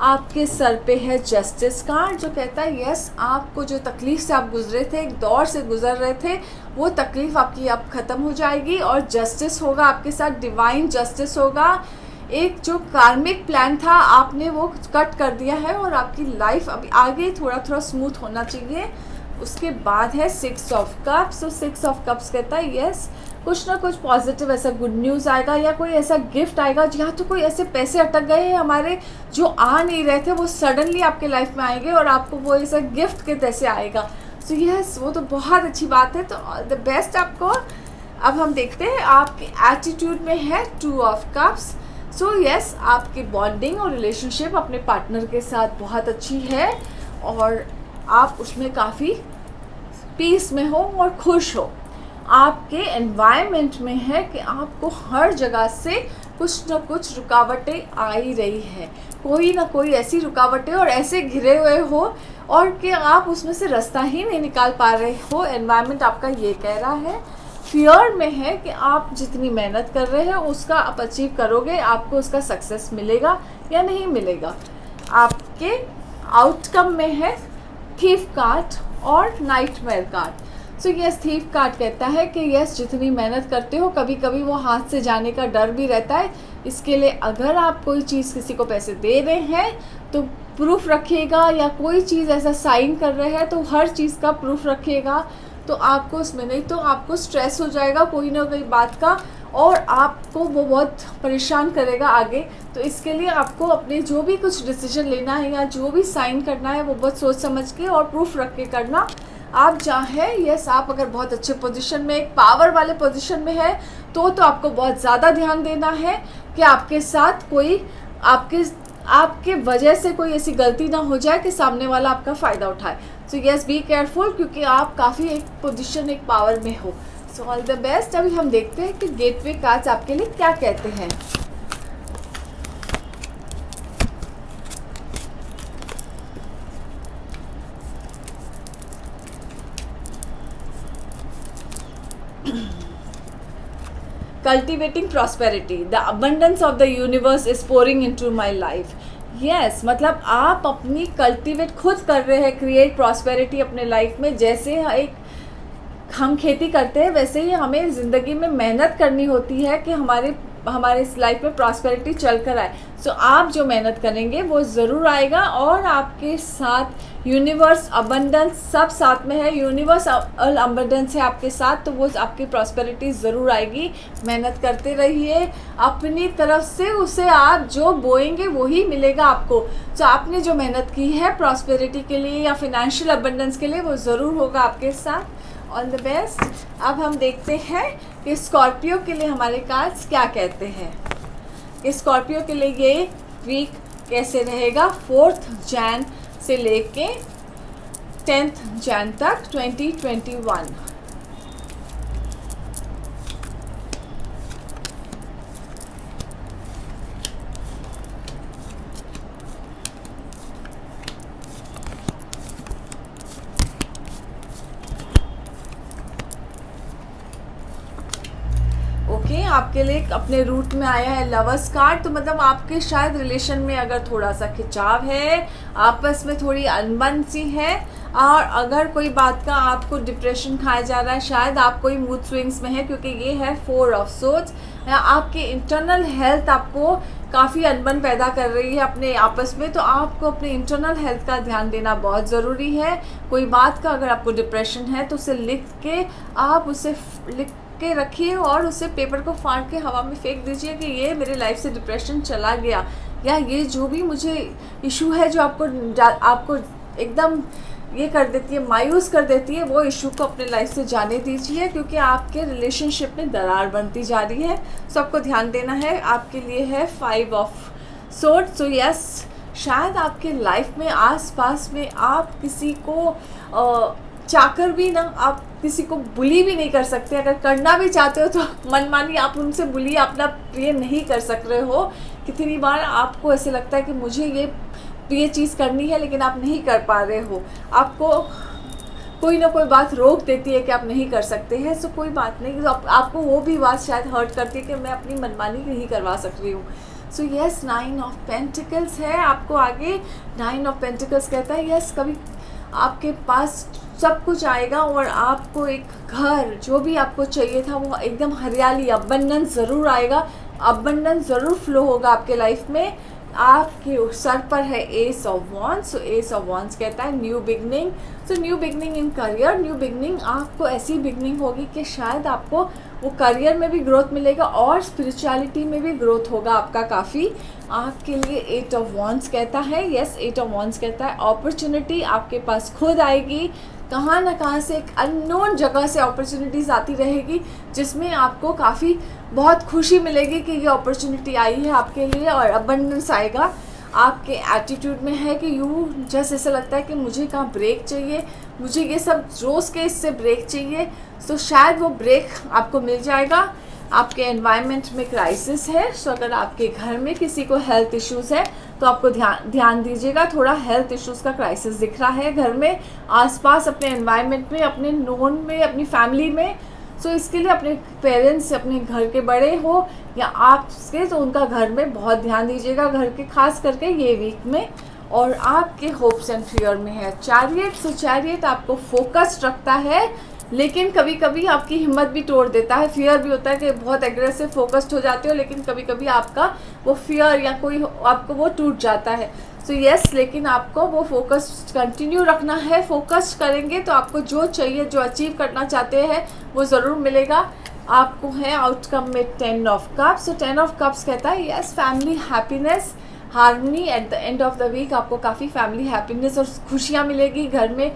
आपके सर पे है जस्टिस कार्ड, जो कहता है यस, आपको जो तकलीफ़ से आप गुजरे थे, एक दौर से गुजर रहे थे, वो तकलीफ़ आपकी अब ख़त्म हो जाएगी, और जस्टिस होगा आपके साथ, डिवाइन जस्टिस होगा। एक जो कार्मिक प्लान था, आपने वो कट कर दिया है, और आपकी लाइफ अभी आगे थोड़ा थोड़ा स्मूथ होना चाहिए। उसके बाद है 6 ऑफ कप्स। तो 6 ऑफ कप्स कहता है यस, कुछ ना कुछ पॉजिटिव ऐसा गुड न्यूज़ आएगा, या कोई ऐसा गिफ्ट आएगा, या तो कोई ऐसे पैसे अटक गए हैं हमारे जो आ नहीं रहे थे, वो सडनली आपके लाइफ में आएंगे, और आपको वो ऐसा गिफ्ट के जैसे आएगा। सो यस, वो तो बहुत अच्छी बात है। तो ऑल द बेस्ट आपको। अब हम देखते हैं आपके एटीट्यूड में है 2 ऑफ कप्स। सो यस, आपकी बॉन्डिंग और रिलेशनशिप अपने पार्टनर के साथ बहुत अच्छी है, और आप उसमें काफ़ी पीस में हो और खुश हो। आपके एनवायरनमेंट में है कि आपको हर जगह से कुछ ना कुछ रुकावटें आ ही रही है, कोई ना कोई ऐसी रुकावटें और ऐसे घिरे हुए हो, और कि आप उसमें से रास्ता ही नहीं निकाल पा रहे हो। एनवायरनमेंट आपका ये कह रहा है। फियर में है कि आप जितनी मेहनत कर रहे हैं उसका आप अचीव करोगे, आपको उसका सक्सेस मिलेगा या नहीं मिलेगा। आपके आउटकम में है थीफ कार्ड और nightmare card. So yes, thief card कहता है कि यस, जितनी मेहनत करते हो, कभी कभी वो हाथ से जाने का डर भी रहता है। इसके लिए अगर आप कोई चीज़ किसी को पैसे दे रहे हैं तो प्रूफ रखिएगा, या कोई चीज़ ऐसा साइन कर रहे हैं तो हर चीज़ का प्रूफ रखिएगा। तो आपको उसमें, नहीं तो आपको स्ट्रेस हो जाएगा कोई ना कोई बात का और आपको वो बहुत परेशान करेगा आगे। तो इसके लिए आपको अपने जो भी कुछ डिसीजन लेना है या जो भी साइन करना है वो बहुत सोच समझ के और प्रूफ रख के करना। आप चाहे यस, आप अगर बहुत अच्छे पोजीशन में, एक पावर वाले पोजीशन में है तो आपको बहुत ज़्यादा ध्यान देना है कि आपके साथ कोई आपके वजह से कोई ऐसी गलती ना हो जाए कि सामने वाला आपका फ़ायदा उठाए। सो यस, बी केयरफुल, क्योंकि आप काफ़ी एक पोजीशन, एक पावर में हो। So all the best. अभी हम देखते हैं कि गेटवे कार्ड्स आपके लिए क्या कहते हैं। Cultivating prosperity, the abundance of the universe is pouring into my life. Yes, मतलब आप अपनी कल्टिवेट खुद कर रहे हैं, क्रिएट प्रॉस्पेरिटी अपने लाइफ में। जैसे एक हम खेती करते हैं वैसे ही हमें ज़िंदगी में मेहनत करनी होती है कि हमारे इस लाइफ में प्रॉस्पेरिटी चल कर आए। सो आप जो मेहनत करेंगे वो ज़रूर आएगा और आपके साथ यूनिवर्स, अबंडेंस सब साथ में है। यूनिवर्स अबंडेंस है आपके साथ, तो वो आपकी प्रॉस्पेरिटी ज़रूर आएगी। मेहनत करते रहिए अपनी तरफ से, उसे आप जो बोएंगे वही मिलेगा आपको। तो आपने जो मेहनत की है प्रॉस्पेरिटी के लिए या फिनेंशियल अबंडेंस के लिए, वो ज़रूर होगा आपके साथ। All the best. अब हम देखते हैं कि स्कॉर्पियो के लिए हमारे कार्ड्स क्या कहते हैं। कि स्कॉर्पियो के लिए ये वीक कैसे रहेगा 4 जैन से लेके 10 जैन तक 2021। आपके लिए अपने रूट में आया है लवर्स कार्ड। तो मतलब आपके शायद रिलेशन में अगर थोड़ा सा खिंचाव है, आपस में थोड़ी अनबन सी है, और अगर कोई बात का आपको डिप्रेशन खाया जा रहा है, शायद आप कोई मूड स्विंग्स में है, क्योंकि ये है 4 ऑफ सोर्ड्स। आपके इंटरनल हेल्थ आपको काफ़ी अनबन पैदा कर रही है अपने आपस में, तो आपको अपने इंटरनल हेल्थ का ध्यान देना बहुत ज़रूरी है। कोई बात का अगर आपको डिप्रेशन है तो उसे लिख के आप उसे लिख के रखिए और उसे पेपर को फाड़ के हवा में फेंक दीजिए कि ये मेरे लाइफ से डिप्रेशन चला गया, या ये जो भी मुझे इशू है जो आपको एकदम ये कर देती है, मायूस कर देती है, वो इशू को अपने लाइफ से जाने दीजिए, क्योंकि आपके रिलेशनशिप में दरार बनती जा रही है। सबको ध्यान देना है। आपके लिए है 5 ऑफ सोर्ड्स। सो यस, शायद आपके लाइफ में आसपास में आप किसी को चाहकर भी ना, आप किसी को बुली भी नहीं कर सकते। अगर करना भी चाहते हो तो मनमानी आप उनसे बुली अपना प्रिय नहीं कर सक रहे हो। कितनी बार आपको ऐसे लगता है कि मुझे ये चीज़ करनी है लेकिन आप नहीं कर पा रहे हो, आपको कोई ना कोई बात रोक देती है कि आप नहीं कर सकते हैं। सो कोई बात नहीं, तो आपको वो भी बात शायद हर्ट करती है कि मैं अपनी मनमानी नहीं करवा सक रही हूँ। सो यस, 9 ऑफ पेंटिकल्स है आपको आगे। 9 ऑफ पेंटिकल्स कहता है यस, कभी आपके पास सब कुछ आएगा और आपको एक घर, जो भी आपको चाहिए था वो एकदम हरियाली, अबंडेंस ज़रूर आएगा, अबंडेंस ज़रूर फ्लो होगा आपके लाइफ में। आपके सर पर है ace of wands. So S of wands कहता है new beginning. So new beginning in career, new beginning आपको ऐसी बिगनिंग होगी कि शायद आपको वो करियर में भी ग्रोथ मिलेगा और स्पिरिचुअलिटी में भी ग्रोथ होगा आपका काफ़ी। आपके लिए 8 ऑफ वॉन्ड्स कहता है यस, 8 ऑफ वॉन्ड्स कहता है अपॉर्चुनिटी आपके पास खुद आएगी। कहाँ ना कहाँ से एक अननोन जगह से अपॉर्चुनिटीज़ आती रहेगी, जिसमें आपको काफ़ी बहुत खुशी मिलेगी कि ये अपॉर्चुनिटी आई है आपके लिए, और अबंडेंस आएगा। आपके एटीट्यूड में है कि यू जस्ट ऐसा लगता है कि मुझे कहाँ ब्रेक चाहिए, मुझे ये सब रोज़ के इससे ब्रेक चाहिए। तो शायद वो ब्रेक आपको मिल जाएगा। आपके एनवायरनमेंट में क्राइसिस है, सो अगर आपके घर में किसी को हेल्थ इश्यूज़ है तो आपको ध्यान दीजिएगा। थोड़ा हेल्थ इश्यूज़ का क्राइसिस दिख रहा है घर में, आसपास, अपने एनवायरनमेंट में, अपने नोन में, अपनी फैमिली में। सो इसके लिए अपने पेरेंट्स, अपने घर के बड़े हो या आपके, तो उनका घर में बहुत ध्यान दीजिएगा, घर के खास करके ये वीक में। और आपके होप्स एंड फियर में है चैरियट। सो चैरियट आपको फोकस्ड रखता है, लेकिन कभी कभी आपकी हिम्मत भी तोड़ देता है। फियर भी होता है कि बहुत एग्रेसिव फोकस्ड हो जाते हो, लेकिन कभी कभी आपका वो फियर या कोई आपको वो टूट जाता है। सो यस, लेकिन आपको वो फोकस कंटिन्यू रखना है। फोकस करेंगे तो आपको जो चाहिए, जो अचीव करना चाहते हैं वो ज़रूर मिलेगा आपको। है आउटकम में 10 of cups. So 10 of cups कहता है yes, family happiness, harmony at the end of the week. आपको काफ़ी फैमिली हैप्पीनेस और खुशियाँ मिलेगी घर में।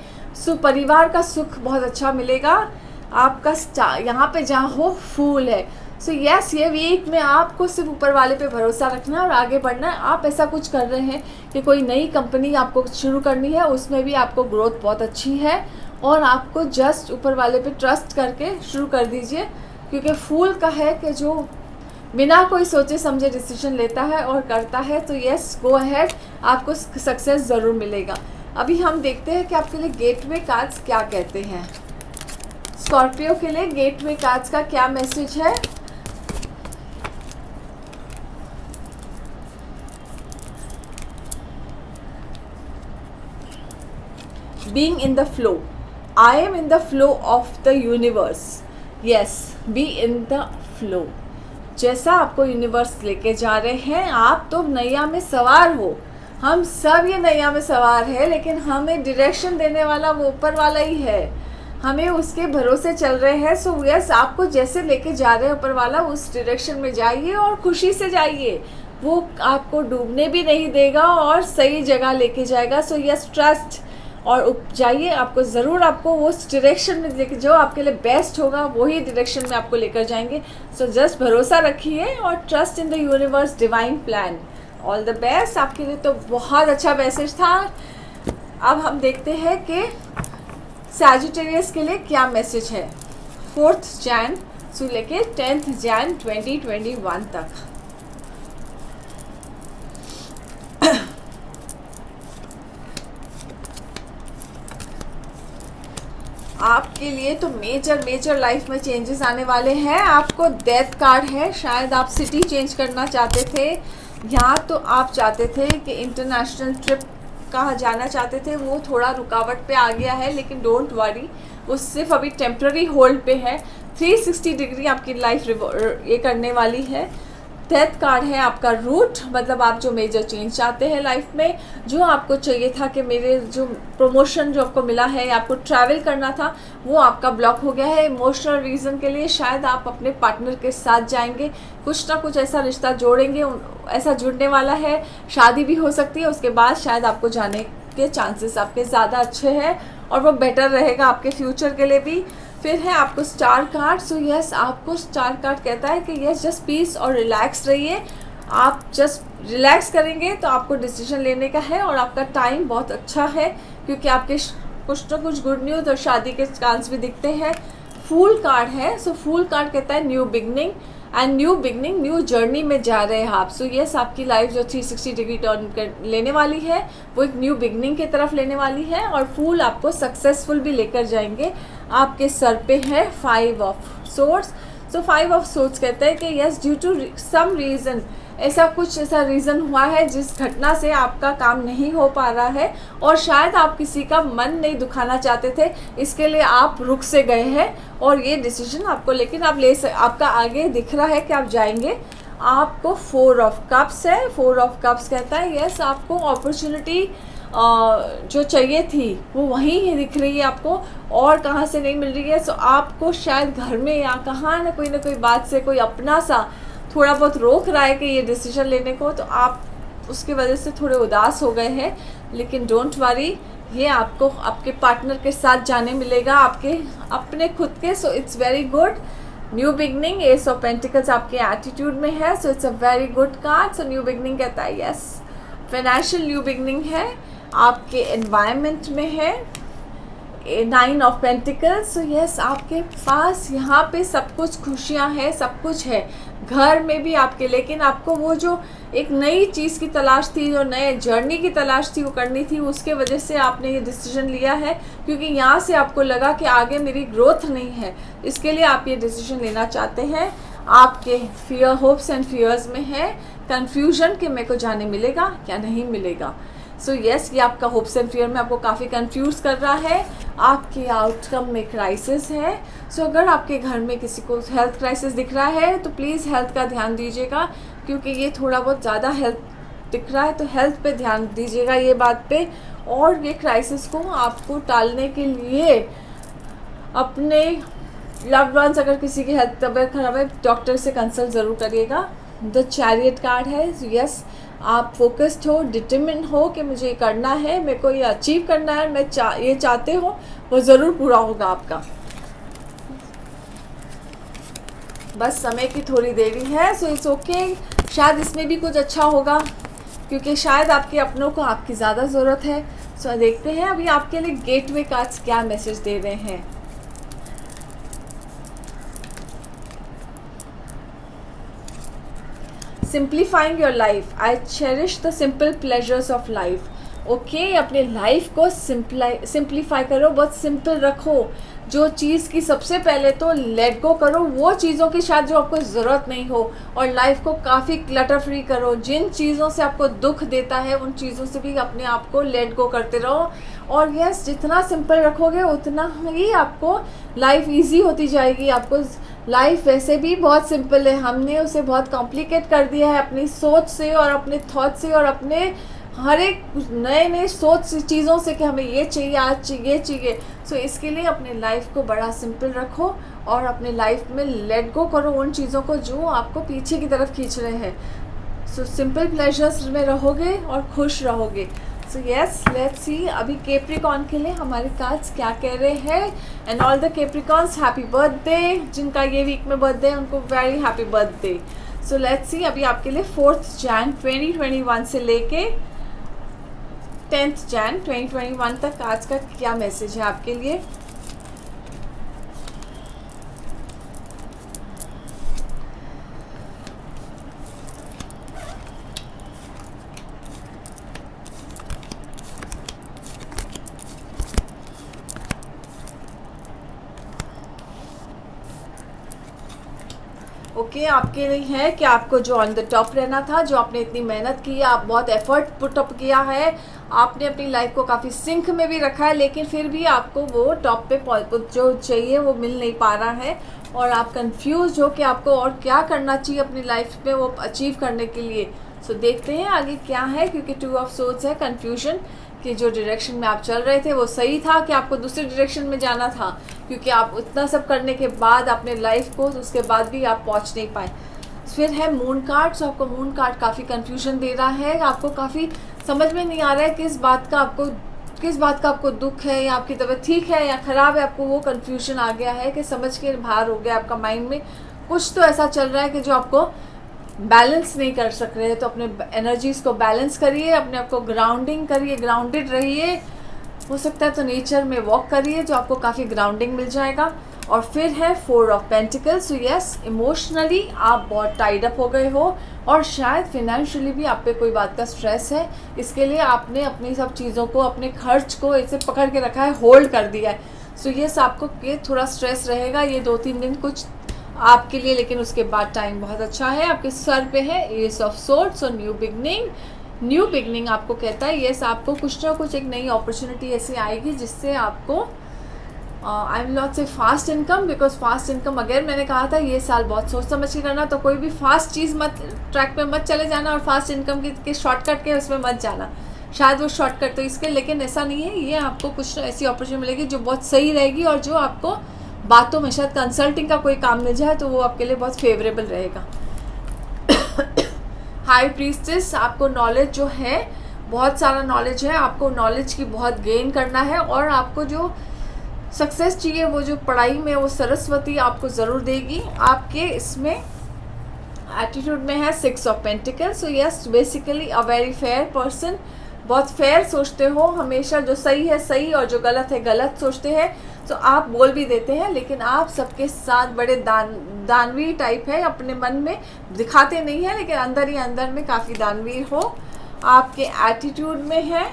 परिवार का सुख बहुत अच्छा मिलेगा आपका। यहाँ पे जहाँ हो फूल है। सो यस, ये वीक में आपको सिर्फ ऊपर वाले पे भरोसा रखना है और आगे बढ़ना है। आप ऐसा कुछ कर रहे हैं कि कोई नई कंपनी आपको शुरू करनी है, उसमें भी आपको ग्रोथ बहुत अच्छी है और आपको जस्ट ऊपर वाले पे ट्रस्ट करके शुरू कर दीजिए, क्योंकि फूल का है कि जो बिना कोई सोचे समझे डिसीजन लेता है और करता है। तो यस, गो अहेड, आपको सक्सेस ज़रूर मिलेगा। अभी हम देखते हैं कि आपके लिए गेटवे कार्ड्स क्या कहते हैं। स्कॉर्पियो के लिए गेटवे कार्ड्स का क्या मैसेज है। Being in the flow. I am in the flow of the universe. Yes, be in the flow. जैसा आपको यूनिवर्स लेके जा रहे हैं, आप तो नैया में सवार हो। हम सब ये नैया में सवार है, लेकिन हमें डायरेक्शन देने वाला वो ऊपर वाला ही है। हमें उसके भरोसे चल रहे हैं। सो यस, आपको जैसे लेके जा रहे हैं ऊपर वाला, उस डायरेक्शन में जाइए और खुशी से जाइए। वो आपको डूबने भी नहीं देगा और सही जगह लेके जाएगा। सो यस, ट्रस्ट और जाइए, आपको ज़रूर आपको उस डायरेक्शन में लेके जो आपके लिए बेस्ट होगा वही डायरेक्शन में आपको लेकर जाएंगे। सो जस्ट भरोसा रखिए और trust in the universe, divine plan. All the best आपके लिए। तो बहुत अच्छा मैसेज था। अब हम देखते हैं कि सैजिटेरियस के लिए क्या मैसेज है 4 जैन से लेके 10 जैन 2021 तक। आपके लिए तो मेजर लाइफ में चेंजेस आने वाले हैं। आपको डेथ कार्ड है, शायद आप सिटी चेंज करना चाहते थे, या तो आप चाहते थे कि इंटरनेशनल ट्रिप कहाँ जाना चाहते थे, वो थोड़ा रुकावट पे आ गया है, लेकिन डोंट वरी, वो सिर्फ अभी टेम्प्ररी होल्ड पे है। 360 डिग्री आपकी लाइफ ये करने वाली है। डेथ कार्ड है आपका रूट, मतलब आप जो मेजर चेंज चाहते हैं लाइफ में, जो आपको चाहिए था कि मेरे जो प्रमोशन जो आपको मिला है, आपको ट्रैवल करना था, वो आपका ब्लॉक हो गया है इमोशनल रीज़न के लिए। शायद आप अपने पार्टनर के साथ जाएंगे, कुछ ना कुछ ऐसा रिश्ता जोड़ेंगे, ऐसा जुड़ने वाला है, शादी भी हो सकती है। उसके बाद शायद आपको जाने के चांसेस आपके ज़्यादा अच्छे हैं और वो बेटर रहेगा आपके फ्यूचर के लिए भी। फिर है आपको स्टार कार्ड। सो यस, आपको स्टार कार्ड कहता है कि यस, जस्ट पीस और रिलैक्स रहिए। आप जस्ट रिलैक्स करेंगे तो आपको डिसीजन लेने का है और आपका टाइम बहुत अच्छा है, क्योंकि आपके कुछ ना कुछ गुड न्यूज़ और शादी के चांस भी दिखते हैं। फूल कार्ड है। सो फूल कार्ड कहता है new beginning and new beginning, new journey में जा रहे हैं आप। सो यस, आपकी लाइफ जो 360 डिग्री टर्न लेने वाली है, वो एक न्यू बिगनिंग की तरफ लेने वाली है और फूल आपको सक्सेसफुल भी लेकर जाएंगे। आपके सर पे है 5 of swords. So 5 of swords कहते हैं कि yes, due to some reason, ऐसा रीज़न हुआ है जिस घटना से आपका काम नहीं हो पा रहा है और शायद आप किसी का मन नहीं दुखाना चाहते थे, इसके लिए आप रुक से गए हैं और ये डिसीजन आपको, लेकिन आप आपका आगे दिख रहा है कि आप जाएंगे। आपको 4 ऑफ कप्स है। 4 ऑफ कप्स कहता है यस, आपको अपॉर्चुनिटी जो चाहिए थी वो वहीं ही दिख रही है आपको और कहाँ से नहीं मिल रही है। सो आपको शायद घर में या कहाँ ना कोई बात से कोई अपना सा थोड़ा बहुत रोक रहा है कि ये डिसीजन लेने को, तो आप उसकी वजह से थोड़े उदास हो गए हैं, लेकिन डोंट वरी, ये आपको आपके पार्टनर के साथ जाने मिलेगा, आपके अपने खुद के। So it's very good. New beginning, S of pentacles आपके एटीट्यूड में है। So it's a very good card. So new beginning कहता है यस, फाइनेंशियल न्यू बिगनिंग है, आपके एनवायरनमेंट में है 9 ऑफ पेंटिकल्स। सो यस, आपके पास यहाँ पे सब कुछ खुशियाँ हैं, सब कुछ है घर में भी आपके, लेकिन आपको वो जो एक नई चीज़ की तलाश थी, जो नए जर्नी की तलाश थी, वो करनी थी, उसके वजह से आपने ये डिसीजन लिया है, क्योंकि यहाँ से आपको लगा कि आगे मेरी ग्रोथ नहीं है, इसके लिए आप ये डिसीजन लेना चाहते हैं। आपके फियर, होप्स एंड फियर्स में है कन्फ्यूजन कि मेरे को जाने मिलेगा या नहीं मिलेगा। सो यस, ये आपका होप्स एंड फियर में आपको काफ़ी कंफ्यूज कर रहा है। आपके आउटकम में क्राइसिस है। सो अगर आपके घर में किसी को हेल्थ क्राइसिस दिख रहा है तो प्लीज़ हेल्थ का ध्यान दीजिएगा, क्योंकि ये थोड़ा बहुत ज़्यादा हेल्थ दिख रहा है, तो हेल्थ पे ध्यान दीजिएगा ये बात पे। और ये क्राइसिस को आपको टालने के लिए अपने लव्ड वंस, अगर किसी की हेल्थ तबीयत खराब है, डॉक्टर से कंसल्ट ज़रूर करिएगा। द चैरियट कार्ड है, यस आप फोकस्ड हो, डिटरमिन हो कि मुझे ये करना है, मेरे को ये अचीव करना है, मैं ये चाहते हो, वो ज़रूर पूरा होगा आपका। बस समय की थोड़ी देरी है, सो इट्स ओके। शायद इसमें भी कुछ अच्छा होगा, क्योंकि शायद आपके अपनों को आपकी ज़्यादा ज़रूरत है। सो देखते हैं अभी आपके लिए गेटवे कार्ड्स क्या मैसेज दे रहे हैं। Simplifying your life, I cherish the simple pleasures of life. Okay, अपने लाइफ को सिंप्लीफाई करो, बहुत सिंपल रखो। जो चीज़ की सबसे पहले तो लेट गो करो वो चीज़ों की शायद जो आपको ज़रूरत नहीं हो, और लाइफ को काफ़ी क्लटर फ्री करो। जिन चीज़ों से आपको दुख देता है उन चीज़ों से भी अपने आप को लेट गो करते रहो। और यस, जितना सिंपल रखोगे उतना ही आपको लाइफ इजी होती जाएगी। आपको लाइफ वैसे भी बहुत सिंपल है, हमने उसे बहुत कॉम्प्लिकेट कर दिया है अपनी सोच से और अपने थॉट से और अपने हर एक नए नए सोच चीज़ों से कि हमें ये चाहिए, आज ये चाहिए। सो इसके लिए अपने लाइफ को बड़ा सिंपल रखो और अपने लाइफ में लेट गो करो उन चीज़ों को जो आपको पीछे की तरफ खींच रहे हैं। सो सिंपल प्लेजर्स में रहोगे और खुश रहोगे। सो यस, लेट्स सी अभी कैप्रिकॉर्न के लिए हमारे कार्ड्स क्या कह रहे हैं। And all the Capricorns happy birthday, जिनका ये वीक में बर्थडे है उनको very happy birthday. So let's सी अभी आपके लिए 4 जैन 2021 से लेके 10 जैन 2021 तक आज का क्या मैसेज है आपके लिए। ओके, आपके लिए है कि आपको जो ऑन द टॉप रहना था, जो आपने इतनी मेहनत की है, आप बहुत एफर्ट पुट अप किया है, आपने अपनी लाइफ को काफ़ी सिंक में भी रखा है, लेकिन फिर भी आपको वो टॉप पे जो चाहिए वो मिल नहीं पा रहा है और आप कंफ्यूज हो कि आपको और क्या करना चाहिए अपनी लाइफ में वो अचीव करने के लिए। सो देखते हैं आगे क्या है, क्योंकि 2 ऑफ सोर्ड्स है, कन्फ्यूजन कि जो डायरेक्शन में आप चल रहे थे वो सही था कि आपको दूसरी डायरेक्शन में जाना था, क्योंकि आप इतना सब करने के बाद अपने लाइफ को उसके बाद भी आप पहुंच नहीं पाए। फिर है मून कार्ड। सो आपको मून कार्ड काफ़ी कंफ्यूजन दे रहा है, आपको काफ़ी समझ में नहीं आ रहा है किस बात का आपको दुख है, या आपकी तबीयत ठीक है या ख़राब है। आपको वो कंफ्यूजन आ गया है कि समझ के बाहर हो गया आपका माइंड में, कुछ तो ऐसा चल रहा है कि जो आपको बैलेंस नहीं कर सक रहे। तो अपने एनर्जीज़ को बैलेंस करिए, अपने आप को ग्राउंडिंग करिए, ग्राउंडेड रहिए। हो सकता है तो नेचर में वॉक करिए, जो आपको काफ़ी ग्राउंडिंग मिल जाएगा। और फिर है 4 of pentacles. So yes, emotionally आप बहुत टाइड अप हो गए हो और शायद फिनेंशियली भी आप पे कोई बात का स्ट्रेस है। इसके लिए आपने अपनी सब चीज़ों को, अपने खर्च को ऐसे पकड़ के रखा है, होल्ड कर दिया है। सो यस, आपको ये थोड़ा स्ट्रेस रहेगा ये 2-3 दिन कुछ आपके लिए, लेकिन उसके बाद टाइम बहुत अच्छा है। आपके सर पे है एस ऑफ सोर्ड्स और न्यू बिगनिंग आपको कहता है यस, आपको कुछ ना कुछ एक नई अपॉर्चुनिटी ऐसी आएगी जिससे आपको आई विल नॉट से fast income, because fast income अगर मैंने कहा था ये साल बहुत सोच समझ के करना, तो कोई भी फास्ट चीज़ मत, ट्रैक पे मत चले जाना और फास्ट इनकम के शॉर्टकट के उसमें मत जाना। शायद वो शॉर्टकट तो इसके, लेकिन ऐसा नहीं है, ये आपको कुछ ऐसी अपॉर्चुनिटी मिलेगी जो बहुत सही रहेगी और जो आपको बातों में शायद कंसल्टिंग का कोई काम मिल जाए तो वो आपके लिए बहुत फेवरेबल रहेगा। हाई प्रीस्टेस, आपको नॉलेज जो है, बहुत सारा नॉलेज है, आपको नॉलेज की बहुत गेन करना है और आपको जो सक्सेस चाहिए वो जो पढ़ाई में वो सरस्वती आपको ज़रूर देगी। आपके इसमें एटीट्यूड में है 6 of pentacles. So yes, basically a very fair person, बहुत फेयर सोचते हो, हमेशा जो सही है सही और जो गलत है गलत सोचते हैं। तो आप बोल भी देते हैं, लेकिन आप सबके साथ बड़े दानवीर टाइप है, अपने मन में दिखाते नहीं है लेकिन अंदर ही अंदर में काफ़ी दानवीर हो। आपके एटीट्यूड में है,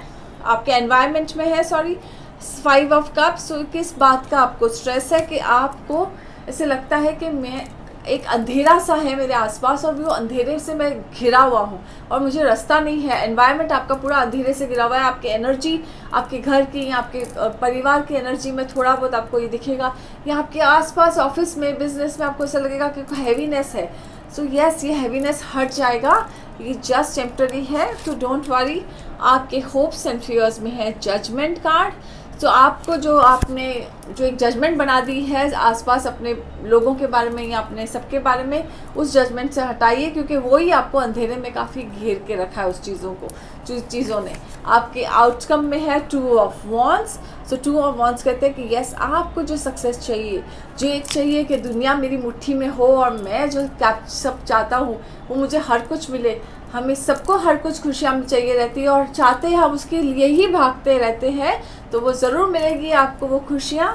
आपके एनवायरनमेंट में है 5 ऑफ कप्स। तो किस बात का आपको स्ट्रेस है कि आपको ऐसे लगता है कि मैं एक अंधेरा सा है मेरे आसपास और वो अंधेरे से मैं घिरा हुआ हूँ और मुझे रास्ता नहीं है। एनवायरनमेंट आपका पूरा अंधेरे से घिरा हुआ है। आपकी एनर्जी, आपके घर की, आपके परिवार की एनर्जी में थोड़ा बहुत आपको ये दिखेगा, या आपके आसपास ऑफिस में, बिजनेस में आपको ऐसा लगेगा कि हैवीनेस है। सो यस, ये हैवीनेस हट जाएगा ये जस्ट टेम्पररी है, तो डोंट वरी। आपके होप्स एंड फियर्स में है जजमेंट कार्ड। तो आपको जो आपने जो एक जजमेंट बना दी है आसपास अपने लोगों के बारे में या अपने सबके बारे में, उस जजमेंट से हटाइए, क्योंकि वो ही आपको अंधेरे में काफ़ी घेर के रखा है उस चीज़ों ने। आपके आउटकम में है 2 of wands. So 2 of wands कहते हैं कि यस, आपको जो सक्सेस चाहिए, जो एक चाहिए कि दुनिया मेरी मुट्ठी में हो और मैं जो सब चाहता हूँ वो मुझे हर कुछ मिले। हमें सबको हर कुछ खुशियाँ चाहिए रहती है और चाहते हैं हम उसके लिए ही भागते रहते हैं, तो वो ज़रूर मिलेगी आपको वो खुशियाँ।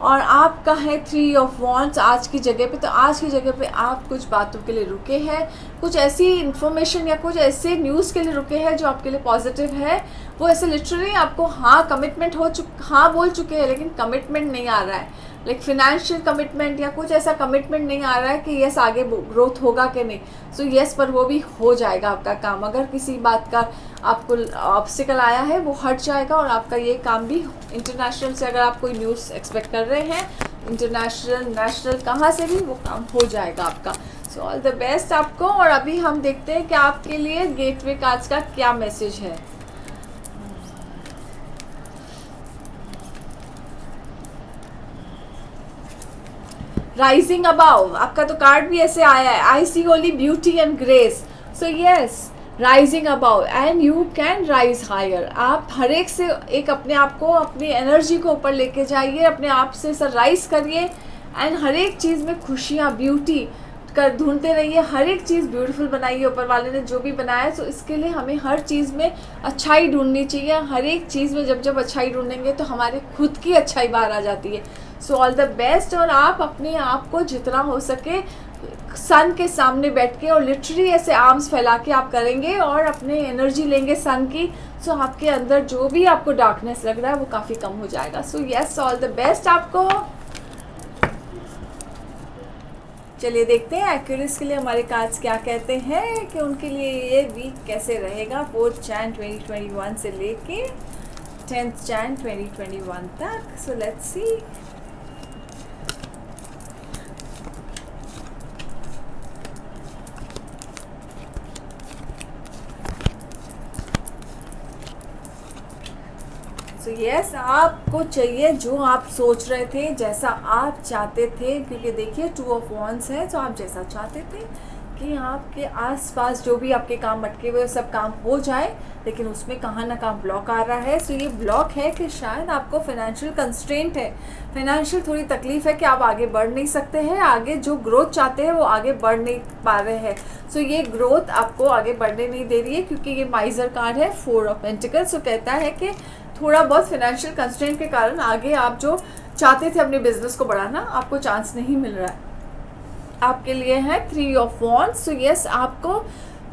और आपका है 3 ऑफ वॉन्ड्स आज की जगह पे। तो आज की जगह पे आप कुछ बातों के लिए रुके हैं, कुछ ऐसी इन्फॉर्मेशन या कुछ ऐसे न्यूज़ के लिए रुके हैं जो आपके लिए पॉजिटिव है। वो ऐसे लिटरली आपको कमिटमेंट बोल चुके हैं, लेकिन कमिटमेंट नहीं आ रहा है, लाइक फिनेंशियल कमिटमेंट या कुछ ऐसा कमिटमेंट नहीं आ रहा है कि यस आगे ग्रोथ होगा कि नहीं। सो यस, पर वो भी हो जाएगा आपका काम। अगर किसी बात का आपको ऑब्स्टिकल आया है वो हट जाएगा और आपका ये काम भी इंटरनेशनल से, अगर आप कोई न्यूज़ एक्सपेक्ट कर रहे हैं इंटरनेशनल नेशनल कहाँ से भी, वो काम हो जाएगा आपका। सो ऑल द बेस्ट आपको। और अभी हम देखते हैं कि आपके लिए गेटवे कार्ड्स का क्या मैसेज है। राइजिंग अबाव, आपका तो कार्ड भी ऐसे आया है, I see only beauty and grace. So yes, rising above and you can rise higher. आप हर एक से एक अपने आप को, अपनी एनर्जी को ऊपर लेके जाइए, अपने आप से सर राइज करिए एंड हर एक चीज़ में खुशियाँ, ब्यूटी कर ढूंढते रहिए। हर एक चीज़ ब्यूटीफुल बनाइए, ऊपर वाले ने जो भी बनाया है। तो इसके लिए हमें हर चीज़ में अच्छाई ढूंढनी चाहिए। हर एक चीज़ में जब अच्छाई ढूंढेंगे तो हमारे खुद की अच्छाई बाहर आ जाती है। So all the best. और आप अपने आप को जितना हो सके सन के सामने बैठ के और लिटरली ऐसे आर्म्स फैला के आप करेंगे और अपने एनर्जी लेंगे सन की। सो आपके अंदर जो भी आपको डार्कनेस लग रहा है वो काफ़ी कम हो जाएगा। So yes, all the best आपको। चलिए देखते हैं एक्यूरेट्स के लिए हमारे कार्ड्स क्या कहते हैं कि उनके लिए ये वीक कैसे रहेगा 4 जैन 2021 से लेके 10 जैन 2021 तक। सो लेट्स सी। सो यस, आपको चाहिए जो आप सोच रहे थे, जैसा आप चाहते थे, क्योंकि देखिए 2 ऑफ वॉन्ड्स है। तो आप जैसा चाहते थे कि आपके आसपास जो भी आपके काम अटके हुए सब काम हो जाए, लेकिन उसमें कहाँ ना कहाँ ब्लॉक आ रहा है। सो ये ब्लॉक है कि शायद आपको फाइनेंशियल कंस्ट्रेंट है, फाइनेंशियल थोड़ी तकलीफ है कि आप आगे बढ़ नहीं सकते हैं, आगे जो ग्रोथ चाहते हैं वो आगे बढ़ नहीं पा रहे हैं। सो ये ग्रोथ आपको आगे बढ़ने नहीं दे रही है, क्योंकि ये माइजर कार्ड है 4 ऑफ पेंटिकल्स। सो कहता है कि थोड़ा बहुत फाइनेंशियल कंस्ट्रेंट के कारण आगे आप जो चाहते थे अपने बिजनेस को बढ़ाना, आपको चांस नहीं मिल रहा है। आपके लिए है 3 ऑफ वॉन्ड्स। सो यस, आपको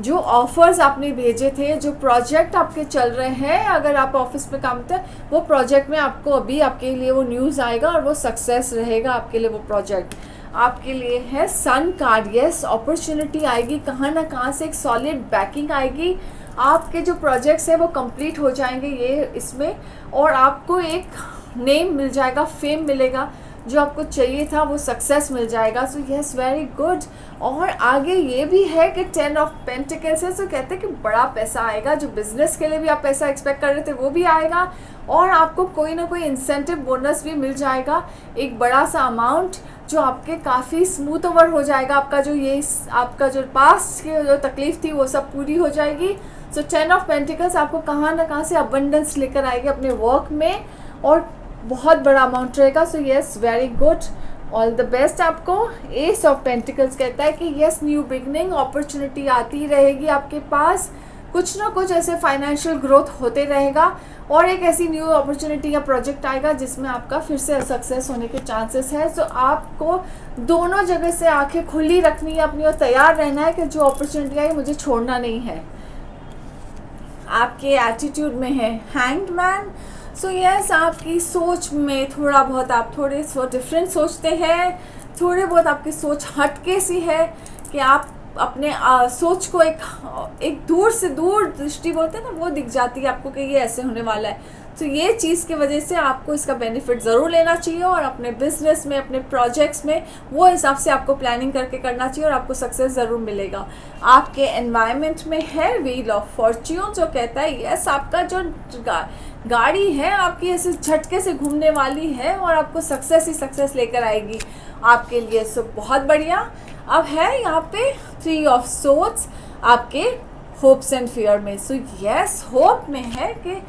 जो ऑफर्स आपने भेजे थे, जो प्रोजेक्ट आपके चल रहे हैं, अगर आप ऑफिस में काम करते हैं, वो प्रोजेक्ट में आपको अभी आपके लिए वो न्यूज़ आएगा और वो सक्सेस रहेगा आपके लिए वो प्रोजेक्ट। आपके लिए है सन कार्ड। यस, अपॉर्चुनिटी आएगी, कहाँ ना कहाँ से एक सॉलिड बैकिंग आएगी। आपके जो प्रोजेक्ट्स हैं वो कंप्लीट हो जाएंगे ये इसमें, और आपको एक नेम मिल जाएगा, फेम मिलेगा, जो आपको चाहिए था वो सक्सेस मिल जाएगा। So yes, very good. और आगे ये भी है कि 10 ऑफ पेंटिकल्स है। सो कहते हैं कि बड़ा पैसा आएगा, जो बिजनेस के लिए भी आप पैसा एक्सपेक्ट कर रहे थे वो भी आएगा, और आपको कोई ना कोई इंसेंटिव बोनस भी मिल जाएगा, एक बड़ा सा अमाउंट जो आपके काफ़ी स्मूथ ओवर हो जाएगा। आपका जो पास्ट की जो तकलीफ थी वो सब पूरी हो जाएगी। सो 10 ऑफ पेंटिकल्स आपको कहाँ ना कहाँ से अबंडेंस लेकर आएगी अपने वर्क में, और बहुत बड़ा अमाउंट रहेगा। So yes, very good, all the best आपको। एस ऑफ पेंटिकल्स कहता है कि यस, न्यू बिगनिंग, अपॉर्चुनिटी आती रहेगी आपके पास, कुछ ना कुछ ऐसे फाइनेंशियल ग्रोथ होते रहेगा, और एक ऐसी न्यू अपॉर्चुनिटी या प्रोजेक्ट आएगा जिसमें आपका फिर से सक्सेस होने के चांसेस है। सो आपको दोनों जगह से आंखें खुली रखनी है अपनी, और तैयार रहना है कि जो अपॉर्चुनिटी आई मुझे छोड़ना नहीं है। आपके एटीट्यूड में है हैंग्ड मैन। सो यस, आपकी सोच में थोड़ा बहुत आप थोड़े डिफरेंट सोचते हैं, थोड़े बहुत आपकी सोच हटके सी है कि आप अपने सोच को एक दूर से दूर दृष्टि बोलते हैं ना, वो दिख जाती है आपको कि ये ऐसे होने वाला है। तो ये चीज़ की वजह से आपको इसका बेनिफिट ज़रूर लेना चाहिए और अपने बिजनेस में, अपने प्रोजेक्ट्स में वो हिसाब से आपको प्लानिंग करके करना चाहिए और आपको सक्सेस ज़रूर मिलेगा। आपके एनवायरनमेंट में है व्हील ऑफ फॉर्च्यून जो कहता है यस, आपका जो गाड़ी है आपकी ऐसे झटके से घूमने वाली है और आपको सक्सेस ही सक्सेस लेकर आएगी आपके लिए। सो बहुत बढ़िया। अब है यहाँ पे 3 ऑफ सोर्ड्स आपके होप्स एंड फियर में। सो यस, होप में है कि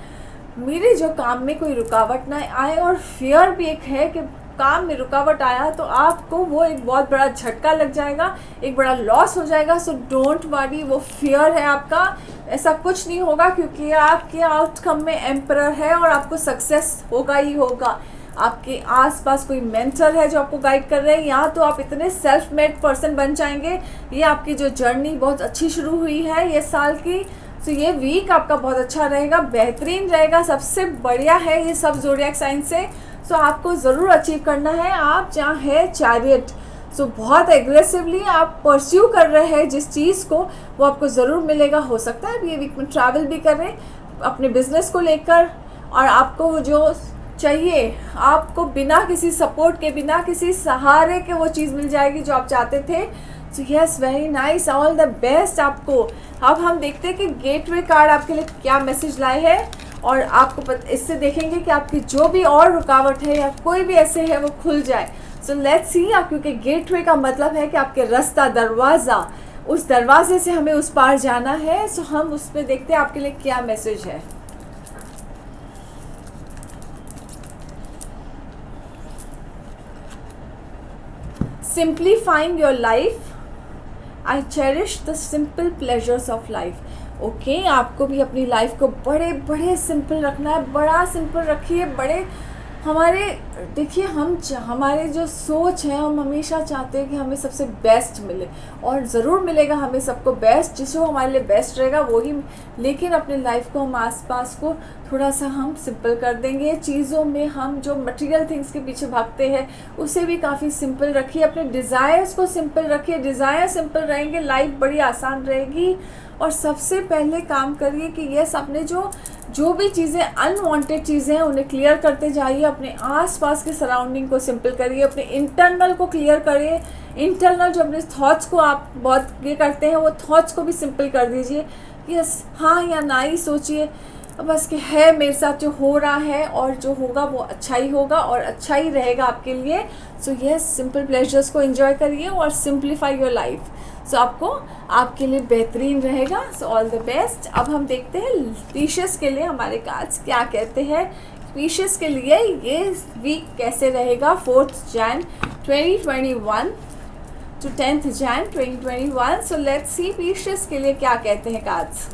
मेरे जो काम में कोई रुकावट ना आए, और फियर भी एक है कि काम में रुकावट आया तो आपको वो एक बहुत बड़ा झटका लग जाएगा, एक बड़ा लॉस हो जाएगा। सो डोंट वरी, वो फियर है आपका, ऐसा कुछ नहीं होगा क्योंकि आपके आउटकम में एम्परर है और आपको सक्सेस होगा ही होगा। आपके आसपास कोई मेंटर है जो आपको गाइड कर रहे हैं, या तो आप इतने सेल्फ मेड पर्सन बन जाएंगे। ये आपकी जो जर्नी बहुत अच्छी शुरू हुई है ये साल की, तो ये वीक आपका बहुत अच्छा रहेगा, बेहतरीन रहेगा, सबसे बढ़िया है ये सब ज़ोडिएक साइन से। सो आपको ज़रूर अचीव करना है। आप जहाँ है चैरियट, सो बहुत एग्रेसिवली आप परस्यू कर रहे हैं जिस चीज़ को, वो आपको ज़रूर मिलेगा। हो सकता है ये वीक में ट्रैवल भी कर रहे हैं अपने बिजनेस को लेकर, और आपको वो जो चाहिए, आपको बिना किसी सपोर्ट के, बिना किसी सहारे के वो चीज़ मिल जाएगी जो आप चाहते थे। So yes, very nice, all the best आपको। अब हम देखते हैं कि गेटवे कार्ड आपके लिए क्या मैसेज लाए हैं, और आपको इससे देखेंगे कि आपकी जो भी और रुकावट है या कोई भी ऐसे है वो खुल जाए। सो लेट्स सी, क्योंकि गेटवे का मतलब है कि आपके रास्ता, दरवाज़ा, उस दरवाजे से हमें उस पार जाना है। सो हम उस पर देखते हैं आपके लिए क्या मैसेज है। Simplifying your life, I cherish the simple pleasures of life. Okay, आपको भी अपनी लाइफ को बड़े बड़े सिंपल रखना है, बड़ा सिंपल रखिए। बड़े हमारे देखिए, हमारे जो सोच है, हम हमेशा चाहते हैं कि हमें सबसे बेस्ट मिले, और ज़रूर मिलेगा हमें सबको बेस्ट, जो हमारे लिए बेस्ट रहेगा वो ही। लेकिन अपने लाइफ को, हम आसपास को थोड़ा सा हम सिंपल कर देंगे। चीज़ों में हम जो मटेरियल थिंग्स के पीछे भागते हैं उसे भी काफ़ी सिंपल रखिए। अपने डिज़ायर्स को सिंपल रखिए। डिज़ायर सिंपल रहेंगे, लाइफ बड़ी आसान रहेगी। और सबसे पहले काम करिए कि यस, अपने जो भी चीज़ें अनवांटेड चीज़ें हैं उन्हें क्लियर करते जाइए। अपने आसपास के सराउंडिंग को सिंपल करिए, अपने इंटरनल को क्लियर करिए। इंटरनल जो अपने थॉट्स को आप बहुत ये करते हैं, वो थॉट्स को भी सिंपल कर दीजिए। यस, हाँ या ना ही सोचिए, बस कि है मेरे साथ जो हो रहा है और जो होगा वो अच्छा ही होगा और अच्छा ही रहेगा आपके लिए। सो यस, सिंपल प्लेजर्स को एंजॉय करिए और सिंप्लीफाई योर लाइफ। सो आपको आपके लिए बेहतरीन रहेगा। So all the best. अब हम देखते हैं पीशियस के लिए हमारे कार्ड्स क्या कहते हैं। पीशियस के लिए ये वीक कैसे रहेगा 4 Jan 2021 to 10 Jan 2021। So let's see Pisces के लिए क्या कहते हैं कार्ड्स।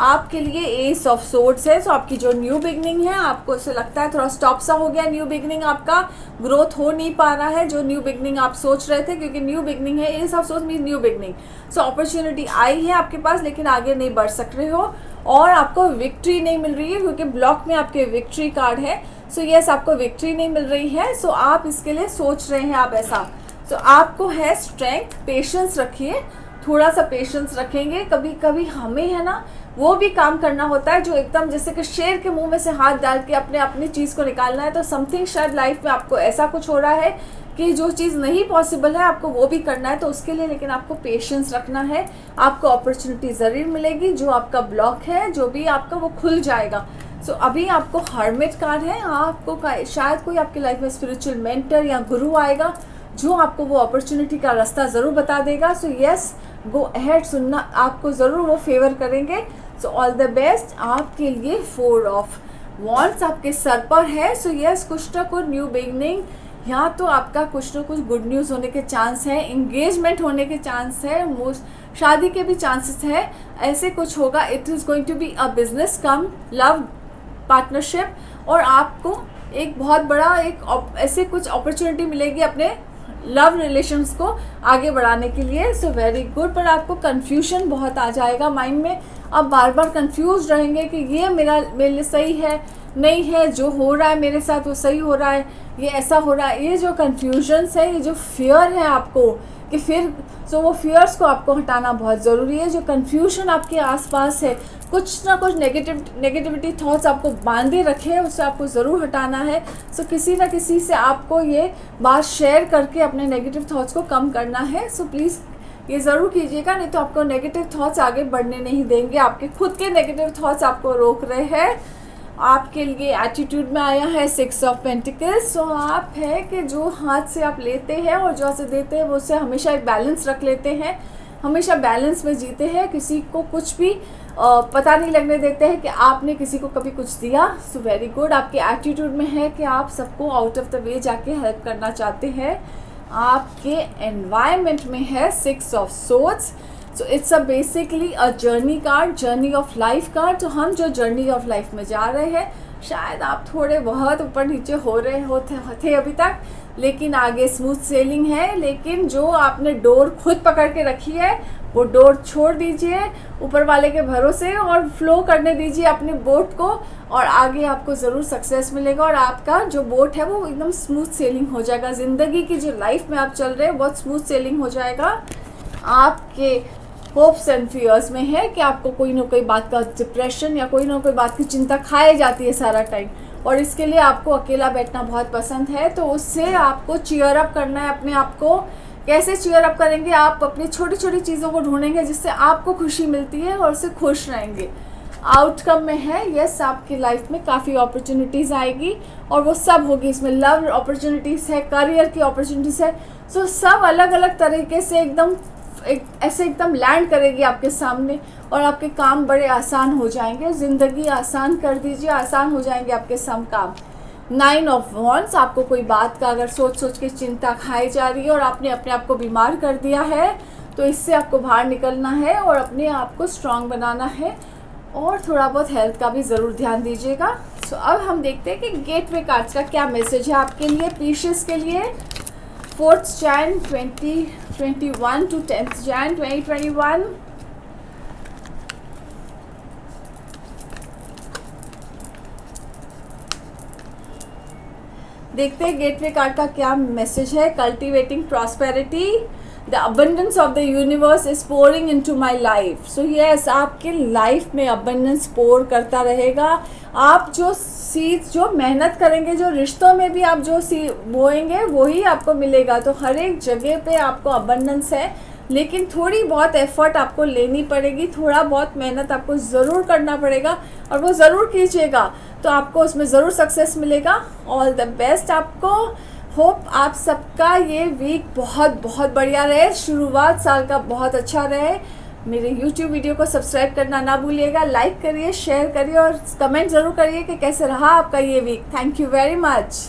आपके लिए एस ऑफ सोर्ड्स है। सो आपकी जो न्यू बिगनिंग है, आपको ऐसे लगता है थोड़ा स्टॉप सा हो गया न्यू बिगनिंग, आपका ग्रोथ हो नहीं पा रहा है जो न्यू बिगनिंग आप सोच रहे थे, क्योंकि न्यू बिगनिंग है, ace of swords mean new beginning. So opportunity आई है आपके पास, लेकिन आगे नहीं बढ़ सक रहे हो, और आपको विक्ट्री नहीं मिल रही है क्योंकि ब्लॉक में आपके विक्ट्री कार्ड है। सो यस, आपको विक्ट्री नहीं मिल रही है। सो आप इसके लिए सोच रहे हैं आप ऐसा। सो आपको है स्ट्रेंथ, पेशेंस रखिए, थोड़ा सा पेशेंस रखेंगे। कभी कभी हमें है ना वो भी काम करना होता है जो एकदम जैसे कि शेर के मुंह में से हाथ डाल के अपनी चीज़ को निकालना है। तो समथिंग शायद लाइफ में आपको ऐसा कुछ हो रहा है कि जो चीज़ नहीं पॉसिबल है आपको वो भी करना है, तो उसके लिए लेकिन आपको पेशेंस रखना है। आपको अपॉर्चुनिटी ज़रूर मिलेगी, जो आपका ब्लॉक है जो भी आपका वो खुल जाएगा। सो अभी आपको हर्मिट कार्ड है, आपको शायद कोई आपकी लाइफ में स्पिरिचुअल मेंटर या गुरु आएगा जो आपको वो अपॉर्चुनिटी का रास्ता ज़रूर बता देगा। सो यस, गो अहेड, सुनना आपको ज़रूर वो फेवर करेंगे। So all the best. आपके लिए 4 ऑफ वॉन्ड्स आपके सर पर है। सो यस, कुछ ना कुछ न्यू बिगनिंग, या तो आपका कुछ ना कुछ गुड न्यूज़ होने के चांस है, इंगेजमेंट होने के चांस है, शादी के भी चांसेस है, ऐसे कुछ होगा। It is going to be a business cum love partnership, और आपको एक बहुत बड़ा एक ऐसे कुछ अपॉर्चुनिटी मिलेगी अपने लव रिलेशंस को आगे बढ़ाने के लिए। So very good. पर आपको कन्फ्यूजन बहुत आ जाएगा माइंड में, आप बार बार कंफ्यूज रहेंगे कि ये मेरे लिए सही है नहीं है, जो हो रहा है मेरे साथ वो सही हो रहा है, ये ऐसा हो रहा है, ये जो कन्फ्यूजन्स है, ये जो फियर है आपको कि फिर, तो वो फियर्स को आपको हटाना बहुत ज़रूरी है। जो कन्फ्यूजन आपके आसपास है, कुछ ना कुछ नेगेटिविटी थॉट्स आपको बांधे रखे हैं, उससे आपको ज़रूर हटाना है। सो किसी ना किसी से आपको ये बात शेयर करके अपने नेगेटिव थॉट्स को कम करना है। सो प्लीज़ ये ज़रूर कीजिएगा, नहीं तो आपको नेगेटिव थॉट्स आगे बढ़ने नहीं देंगे। आपके खुद के नेगेटिव थॉट्स आपको रोक रहे हैं। आपके लिए एटीट्यूड में आया है 6 ऑफ पेंटिकल्स। सो आप है कि जो हाथ से आप लेते हैं और जो से देते हैं वो उससे हमेशा एक बैलेंस रख लेते हैं, हमेशा बैलेंस में जीते हैं, किसी को कुछ भी पता नहीं लगने देते हैं कि आपने किसी को कभी कुछ दिया। सो वेरी गुड, आपके एटीट्यूड में है कि आप सबको आउट ऑफ द वे जाके हेल्प करना चाहते हैं। आपके एनवायरनमेंट में है 6 of swords. So it's a basically a journey card, journey of life card. तो हम जो जर्नी ऑफ लाइफ में जा रहे हैं, शायद आप थोड़े बहुत ऊपर नीचे हो रहे होते थे अभी तक, लेकिन आगे स्मूथ सेलिंग है। लेकिन जो आपने डोर खुद पकड़ के रखी है वो डोर छोड़ दीजिए ऊपर वाले के भरोसे और फ्लो करने दीजिए अपने बोट को, और आगे आपको ज़रूर सक्सेस मिलेगा और आपका जो बोट है वो एकदम स्मूथ सेलिंग हो जाएगा। ज़िंदगी की जो लाइफ में आप चल रहे हैं बहुत स्मूथ सेलिंग हो जाएगा। आपके होप्स एंड फियर्स में है कि आपको कोई ना कोई बात का डिप्रेशन या कोई ना कोई बात की चिंता खाई जाती है सारा टाइम, और इसके लिए आपको अकेला बैठना बहुत पसंद है। तो उससे आपको चीयर अप करना है अपने आप को। कैसे चीयर अप करेंगे? आप अपनी छोटी छोटी चीज़ों को ढूंढेंगे जिससे आपको खुशी मिलती है और उससे खुश रहेंगे। आउटकम में है यस, आपकी लाइफ में काफ़ी अपॉर्चुनिटीज़ आएगी और वो सब होगी। इसमें लव अपॉर्चुनिटीज़ है, करियर की अपॉर्चुनिटीज़ है। सो सब अलग अलग तरीके से ऐसे एकदम लैंड करेगी आपके सामने और आपके काम बड़े आसान हो जाएंगे। ज़िंदगी आसान कर दीजिए, आसान हो जाएंगे आपके सब काम। 9 ऑफ वॉन्ड्स, आपको कोई बात का अगर सोच सोच के चिंता खाई जा रही है और आपने अपने आप को बीमार कर दिया है, तो इससे आपको बाहर निकलना है और अपने आप को स्ट्रांग बनाना है, और थोड़ा बहुत हेल्थ का भी ज़रूर ध्यान दीजिएगा। सो अब हम देखते हैं कि गेटवे कार्ड्स का क्या मैसेज है आपके लिए, पीशियस के लिए 4th Jan 2021 to 10th Jan 2021। देखते हैं गेटवे कार्ड का क्या मैसेज है। Cultivating prosperity, the abundance of the universe is pouring into my life. So yes, आपके लाइफ में अबंडेंस पोर करता रहेगा। आप जो सीड्स, जो मेहनत करेंगे, जो रिश्तों में भी आप जो बोएंगे वही आपको मिलेगा। तो हर एक जगह पे आपको अबंडेंस है, लेकिन थोड़ी बहुत एफर्ट आपको लेनी पड़ेगी, थोड़ा बहुत मेहनत आपको ज़रूर करना पड़ेगा और वो ज़रूर कीजिएगा, तो आपको उसमें ज़रूर सक्सेस मिलेगा। ऑल द बेस्ट आपको। होप आप सबका ये वीक बहुत बहुत बढ़िया रहे, शुरुआत साल का बहुत अच्छा रहे। मेरे YouTube वीडियो को सब्सक्राइब करना ना भूलिएगा, लाइक करिए, शेयर करिए और कमेंट ज़रूर करिए कि कैसे रहा आपका ये वीक। Thank you very much.